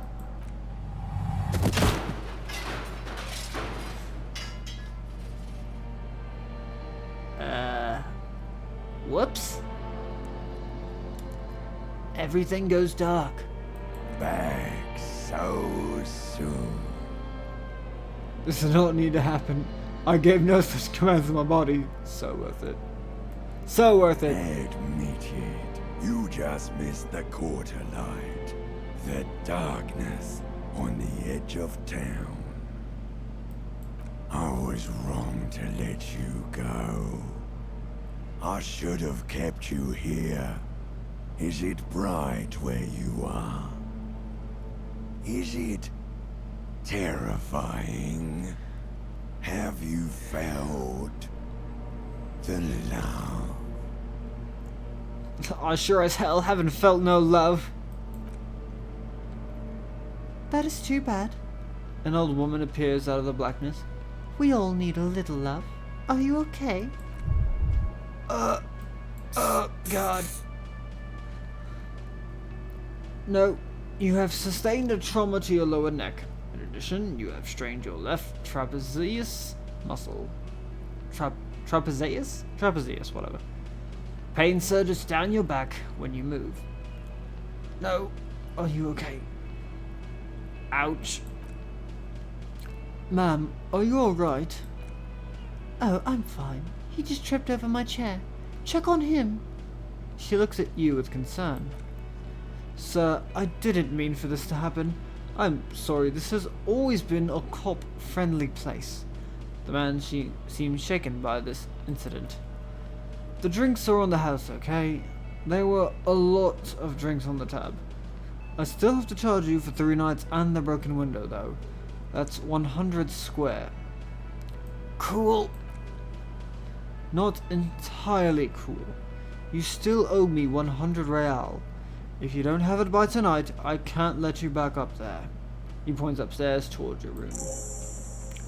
Whoops. Everything goes dark. Back so soon. This did not need to happen. I gave no such commands to my body. So worth it. So worth it. Admit it. You just missed the quarter light. The darkness on the edge of town. I was wrong to let you go. I should have kept you here. Is it bright where you are? Is it terrifying? Have you felt the love? I sure as hell haven't felt no love. That is too bad. An old woman appears out of the blackness. We all need a little love. Are you okay? God. No, you have sustained a trauma to your lower neck. In addition, you have strained your left trapezius muscle. Trapezius? Trapezius, whatever. Pain surges down your back when you move. No, are you okay? Ouch. Ma'am, are you alright? Oh, I'm fine. He just tripped over my chair. Check on him. She looks at you with concern. Sir, I didn't mean for this to happen. I'm sorry, this has always been a cop-friendly place. The man seemed shaken by this incident. The drinks are on the house, okay? There were a lot of drinks on the tab. I still have to charge you for 3 nights and the broken window, though. That's 100 square. Cool. Not entirely cool. You still owe me 100 real. If you don't have it by tonight, I can't let you back up there. He points upstairs towards your room.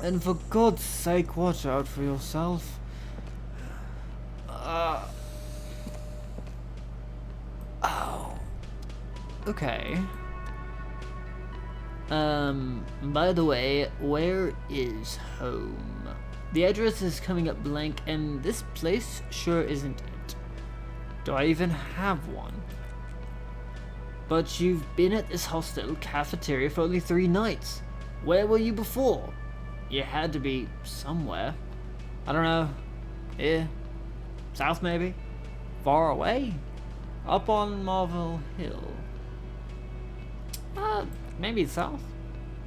And for God's sake, watch out for yourself. Oh. Okay. By the way, where is home? The address is coming up blank, and this place sure isn't it. Do I even have one? But you've been at this hostel cafeteria for only 3 nights. Where were you before? You had to be somewhere. I don't know. Here? South maybe? Far away? Up on Marvel Hill? Maybe south?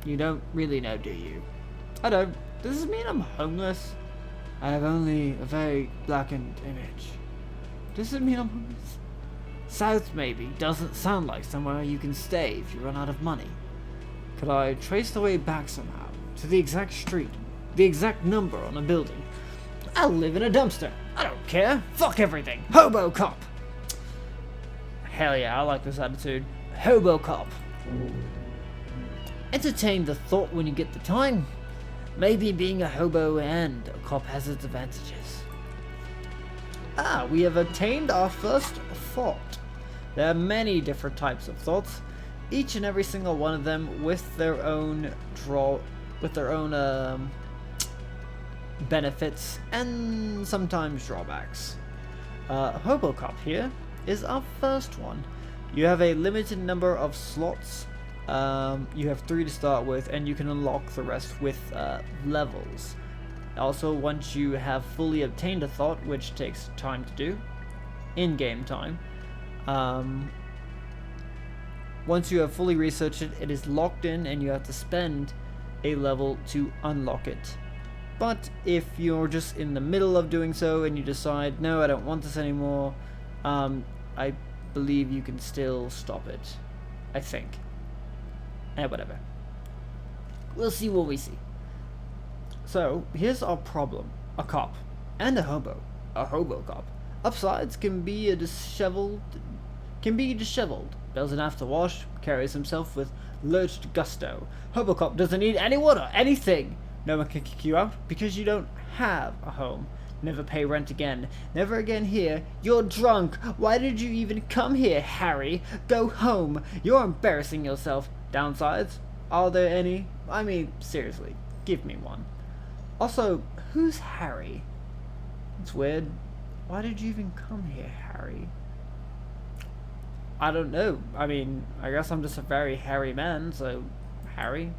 You don't really know, do you? I don't. Does this mean I'm homeless? I have only a very blackened image. Does it mean I'm homeless? South, maybe, doesn't sound like somewhere you can stay if you run out of money. Could I trace the way back somehow, to the exact street, the exact number on a building? I'll live in a dumpster. I don't care. Fuck everything. Hobo cop. Hell yeah, I like this attitude. Hobo cop. Entertain the thought when you get the time. Maybe being a hobo and a cop has its advantages. Ah, we have attained our first thought. There are many different types of thoughts, each and every single one of them with their own benefits and sometimes drawbacks. Hobocop here is our first one. You have a limited number of slots. You have 3 to start with, and you can unlock the rest with levels. Also, once you have fully obtained a thought, which takes time to do, in-game time, once you have fully researched it, it is locked in and you have to spend a level to unlock it. But if you're just in the middle of doing so and you decide, no, I don't want this anymore, I believe you can still stop it. I think. Whatever. We'll see what we see. So, here's our problem. A cop. And a hobo. A hobo cop. Upsides can be disheveled. Doesn't have to wash. Carries himself with lurched gusto. Hobo cop doesn't need any water. Anything. No one can kick you out because you don't have a home. Never pay rent again. Never again here. You're drunk. Why did you even come here, Harry? Go home. You're embarrassing yourself. Downsides? Are there any? I mean, seriously. Give me one. Also, who's Harry? It's weird. Why did you even come here, Harry? I don't know. I mean, I guess I'm just a very hairy man, so Harry.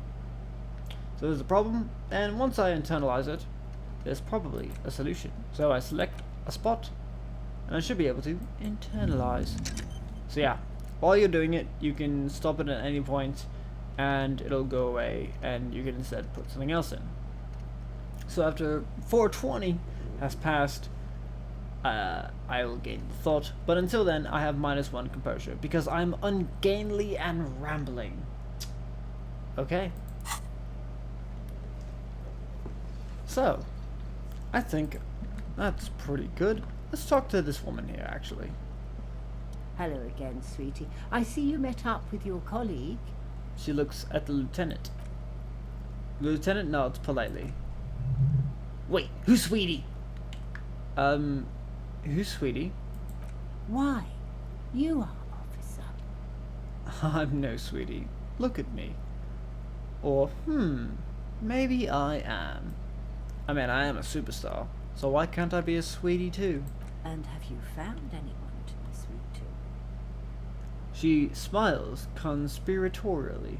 So there's a problem, and once I internalize it, there's probably a solution. So I select a spot, and I should be able to internalize. So yeah, while you're doing it, you can stop it at any point, and it'll go away, and you can instead put something else in. So after 420 has passed, I will gain the thought, but until then, I have -1 composure, because I'm ungainly and rambling. Okay. So, I think that's pretty good. Let's talk to this woman here, actually. Hello again, sweetie. I see you met up with your colleague. She looks at the lieutenant. The lieutenant nods politely. Wait, who's Sweetie? Who's Sweetie? Why? You are, officer. I'm no Sweetie. Look at me. Or, maybe I am. I mean, I am a superstar, so why can't I be a Sweetie too? And have you found anyone to be sweet to? She smiles conspiratorially.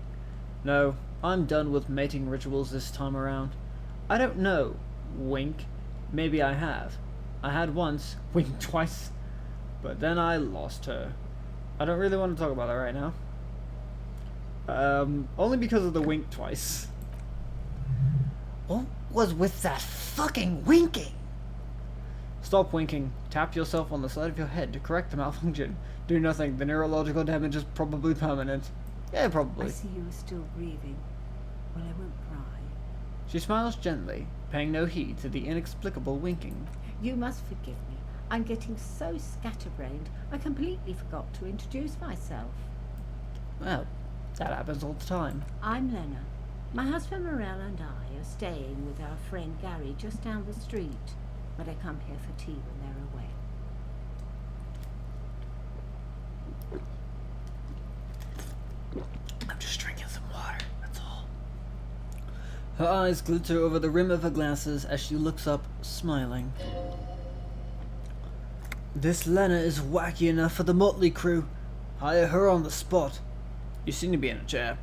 No, I'm done with mating rituals this time around. I don't know. Wink. Maybe I have. I had once. Wink twice. But then I lost her. I don't really want to talk about that right now. Only because of the wink twice. What was with that fucking winking? Stop winking. Tap yourself on the side of your head to correct the malfunction. Do nothing. The neurological damage is probably permanent. Yeah, probably. I see you are still grieving. Well, I won't pry. She smiles gently, paying no heed to the inexplicable winking. You must forgive me. I'm getting so scatterbrained, I completely forgot to introduce myself. Well, that happens all the time. I'm Lena. My husband Morel and I are staying with our friend Gary just down the street, but I come here for tea when they're away. I'm just drinking some water, that's all. Her eyes glitter over the rim of her glasses as she looks up, smiling. This Lena is wacky enough for the motley crew. Hire her on the spot. You seem to be in a chair.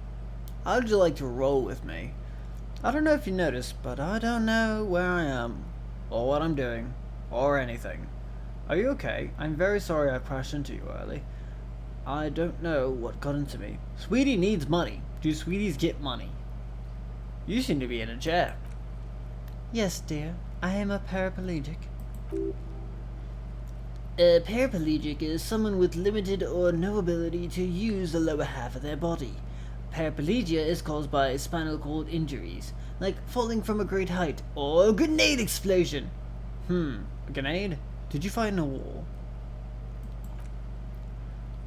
How would you like to roll with me? I don't know if you noticed, but I don't know where I am, or what I'm doing, or anything. Are you okay? I'm very sorry I crashed into you early. I don't know what got into me. Sweetie needs money. Do sweeties get money? You seem to be in a chair. Yes, dear. I am a paraplegic. A paraplegic is someone with limited or no ability to use the lower half of their body. Paraplegia is caused by spinal cord injuries, like falling from a great height or a grenade explosion. A grenade? Did you fight in a war?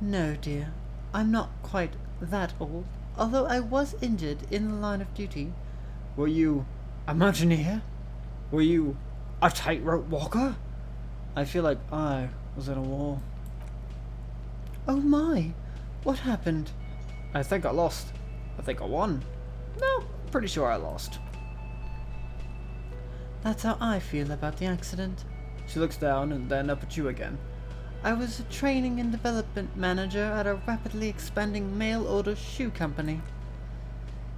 No, dear. I'm not quite that old, although I was injured in the line of duty. Were you a mountaineer? Were you a tightrope walker? I feel like I was in a war. Oh my! What happened? I think I lost. I think I won. No, pretty sure I lost. That's how I feel about the accident. She looks down and then up at you again. I was a training and development manager at a rapidly expanding mail-order shoe company.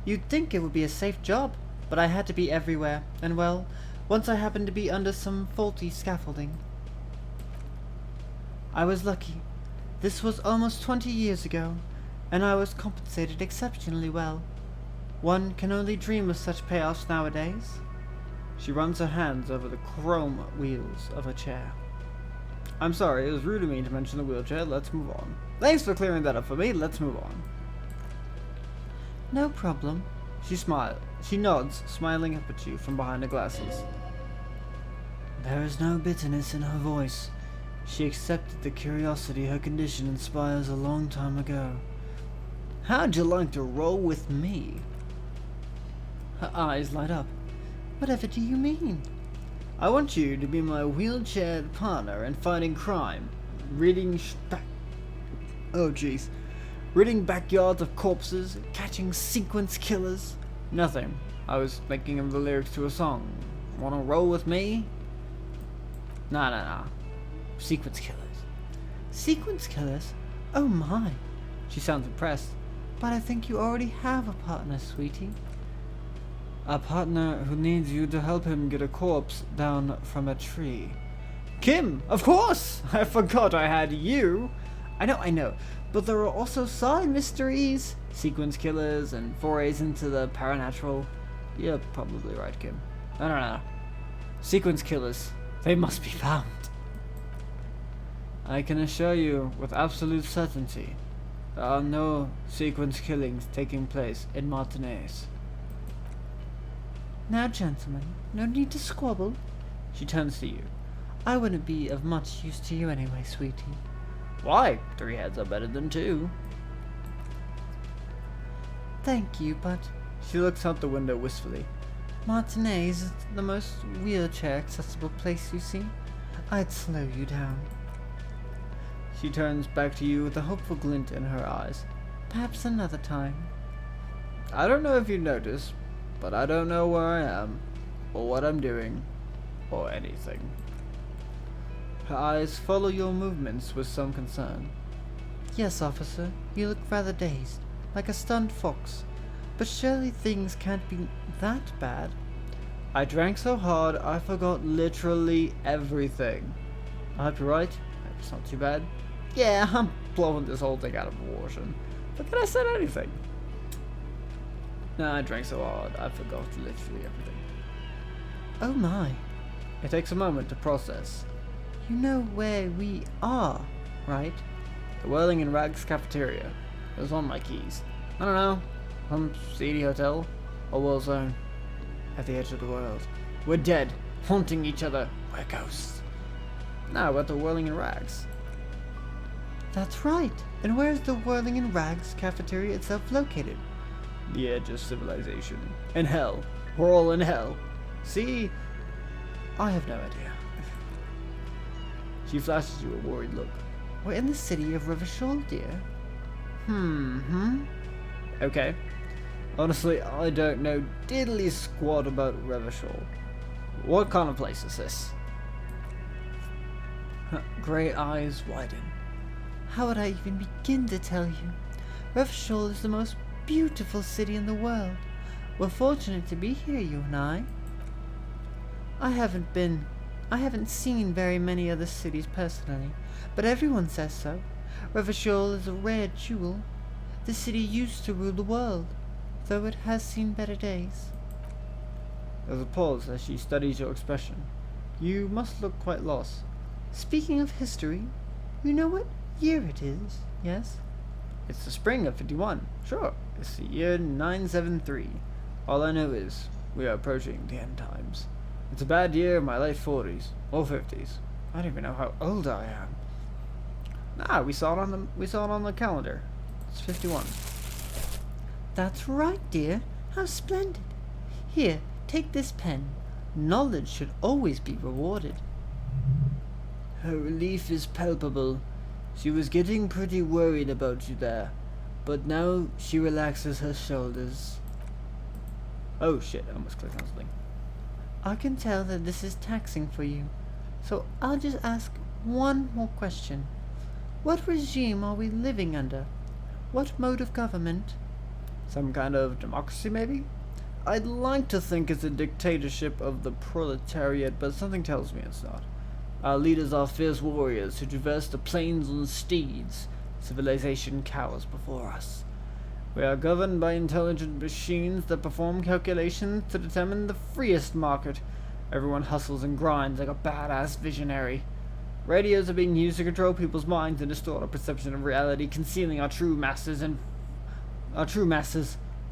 You'd think it would be a safe job, but I had to be everywhere, and well, once I happened to be under some faulty scaffolding. I was lucky. This was almost 20 years ago, and I was compensated exceptionally well. One can only dream of such payoffs nowadays. She runs her hands over the chrome wheels of her chair. I'm sorry, it was rude of me to mention the wheelchair. Let's move on. Thanks for clearing that up for me. Let's move on. No problem. She nods, smiling up at you from behind her glasses. There is no bitterness in her voice. She accepted the curiosity her condition inspires a long time ago. How'd you like to roll with me? Her eyes light up. Whatever do you mean? I want you to be my wheelchaired partner in fighting crime, ridding backyards of corpses, catching sequence killers. Nothing. I was thinking of the lyrics to a song. Wanna roll with me? Nah. Sequence killers. Sequence killers? Oh my. She sounds impressed. But I think you already have a partner, sweetie. A partner who needs you to help him get a corpse down from a tree. Kim, of course! I forgot I had you. I know. But there are also side mysteries, sequence killers, and forays into the paranatural. You're probably right, Kim. No. Sequence killers. They must be found. I can assure you with absolute certainty, there are no sequence killings taking place in Martinez. Now, gentlemen, no need to squabble. She turns to you. I wouldn't be of much use to you anyway, sweetie. Why? 3 heads are better than 2. Thank you, but She looks out the window wistfully. Martinez is the most wheelchair-accessible place you see. I'd slow you down. She turns back to you with a hopeful glint in her eyes. Perhaps another time. I don't know if you noticed, but I don't know where I am, or what I'm doing, or anything. Her eyes follow your movements with some concern. Yes, officer, you look rather dazed, like a stunned fox. But surely things can't be that bad. I drank so hard I forgot literally everything. I hope you're right. It's not too bad. Yeah, I'm blowing this whole thing out of proportion. But can I say anything? No, I drank so hard I forgot literally everything. Oh my. It takes a moment to process. You know where we are, right? The Whirling in Rags cafeteria. It was on my keys. I don't know. Some seedy hotel. Or war zone. At the edge of the world. We're dead. Haunting each other. We're ghosts. Now we're at the Whirling in Rags. That's right. And where is the Whirling in Rags cafeteria itself located? The edge of civilization. In hell. We're all in hell. See? I have no idea. She flashes you a worried look. We're in the city of Rivashol, dear. Okay. Honestly, I don't know diddly squat about Revachol. What kind of place is this? Her grey eyes widen. How would I even begin to tell you? Rivashol is the most beautiful city in the world. We're fortunate to be here, you and I. I haven't seen very many other cities personally, but everyone says so. Rivashol is a rare jewel. The city used to rule the world, though it has seen better days. There's a pause as she studies your expression. You must look quite lost. Speaking of history, you know what year it is, yes? It's the spring of 51. Sure, it's the year 973. All I know is we are approaching the end times. It's a bad year in my late 40s or 50s. I don't even know how old I am. Nah, we saw it on the calendar. It's 51. That's right, dear. How splendid. Here, take this pen. Knowledge should always be rewarded. Her relief is palpable. She was getting pretty worried about you there, but now she relaxes her shoulders. Oh shit, I almost clicked on something. I can tell that this is taxing for you, so I'll just ask one more question. What regime are we living under? What mode of government? Some kind of democracy, maybe? I'd like to think it's a dictatorship of the proletariat, but something tells me it's not. Our leaders are fierce warriors who traverse the plains on steeds. Civilization cowers before us. We are governed by intelligent machines that perform calculations to determine the freest market. Everyone hustles and grinds like a badass visionary. Radios are being used to control people's minds and distort our perception of reality, concealing our true masses,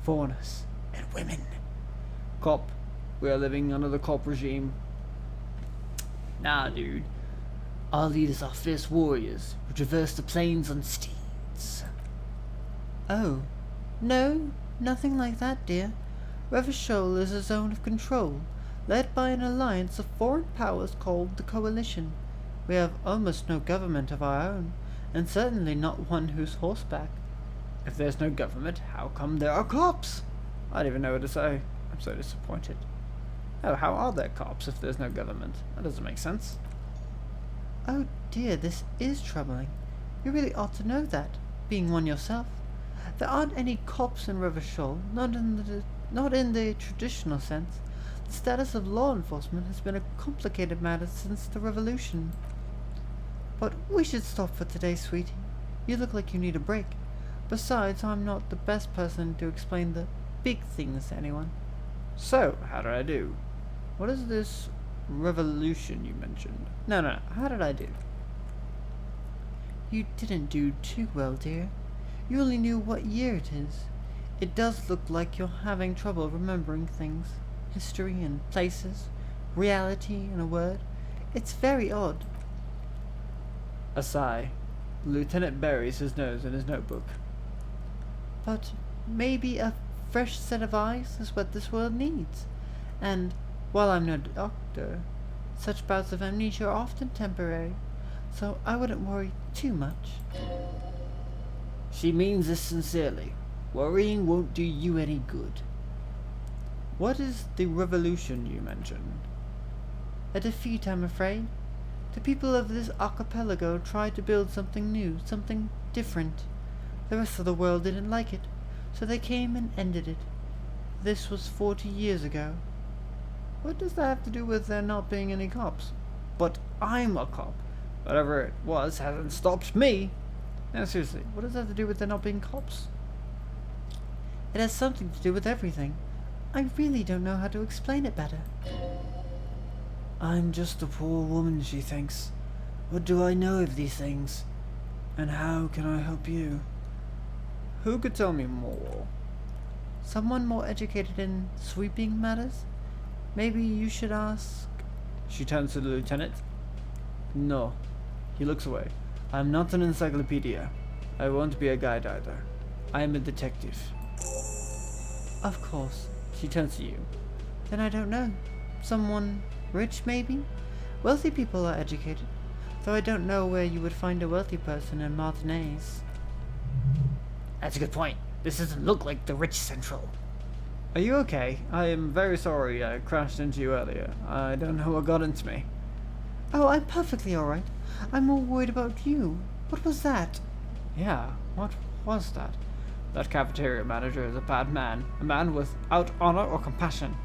foreigners, and women. Cop. We are living under the cop regime. Nah, dude. Our leaders are fierce warriors who traverse the plains on steeds. Oh, no, nothing like that, dear. Revachol is a zone of control, led by an alliance of foreign powers called the Coalition. We have almost no government of our own, and certainly not one who's horseback. If there's no government, how come there are cops? I don't even know what to say. I'm so disappointed. Oh, how are there cops if there's no government? That doesn't make sense. Oh dear, this is troubling. You really ought to know that, being one yourself. There aren't any cops in Revachol, not in the traditional sense. The status of law enforcement has been a complicated matter since the revolution. But we should stop for today, sweetie. You look like you need a break. Besides, I'm not the best person to explain the big things to anyone. So, how did I do? What is this revolution you mentioned? No, how did I do? You didn't do too well, dear. You only knew what year it is. It does look like you're having trouble remembering things. History and places. Reality, in a word. It's very odd. A sigh. The lieutenant buries his nose in his notebook. But maybe a fresh set of eyes is what this world needs. And, while I'm no doctor, such bouts of amnesia are often temporary, so I wouldn't worry too much. She means this sincerely. Worrying won't do you any good. What is the revolution you mentioned? A defeat, I'm afraid. The people of this archipelago tried to build something new, something different. The rest of the world didn't like it, so they came and ended it. This was 40 years ago. What does that have to do with there not being any cops? But I'm a cop. Whatever it was hasn't stopped me. Now seriously, what does that have to do with there not being cops? It has something to do with everything. I really don't know how to explain it better. I'm just a poor woman, she thinks. What do I know of these things? And how can I help you? Who could tell me more? Someone more educated in sweeping matters? Maybe you should ask... She turns to the lieutenant. No. He looks away. I'm not an encyclopedia. I won't be a guide either. I am a detective. Of course. She turns to you. Then I don't know. Someone rich, maybe? Wealthy people are educated, though I don't know where you would find a wealthy person in Martinez. That's a good point. This doesn't look like the rich central. Are you okay? I am very sorry I crashed into you earlier. I don't know what got into me. Oh, I'm perfectly alright. I'm more worried about you. What was that? Yeah, what was that? That cafeteria manager is a bad man. A man without honor or compassion.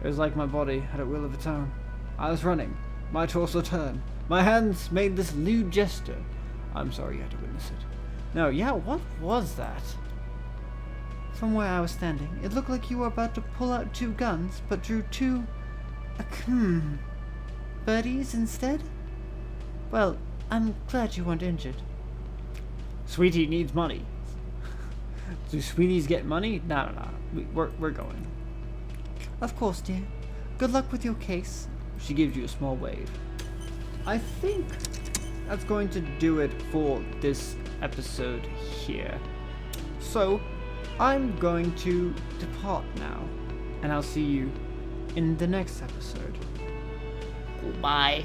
It was like my body had a will of its own. I was running. My torso turned. My hands made this lewd gesture. I'm sorry you had to witness it. No, yeah, what was that? From where I was standing, it looked like you were about to pull out 2 guns, but drew 2... birdies instead? Well, I'm glad you weren't injured. Sweetie needs money. Do sweeties get money? No. We're going. Of course, dear. Good luck with your case. She gives you a small wave. I think that's going to do it for this episode here. So, I'm going to depart now, and I'll see you in the next episode. Goodbye.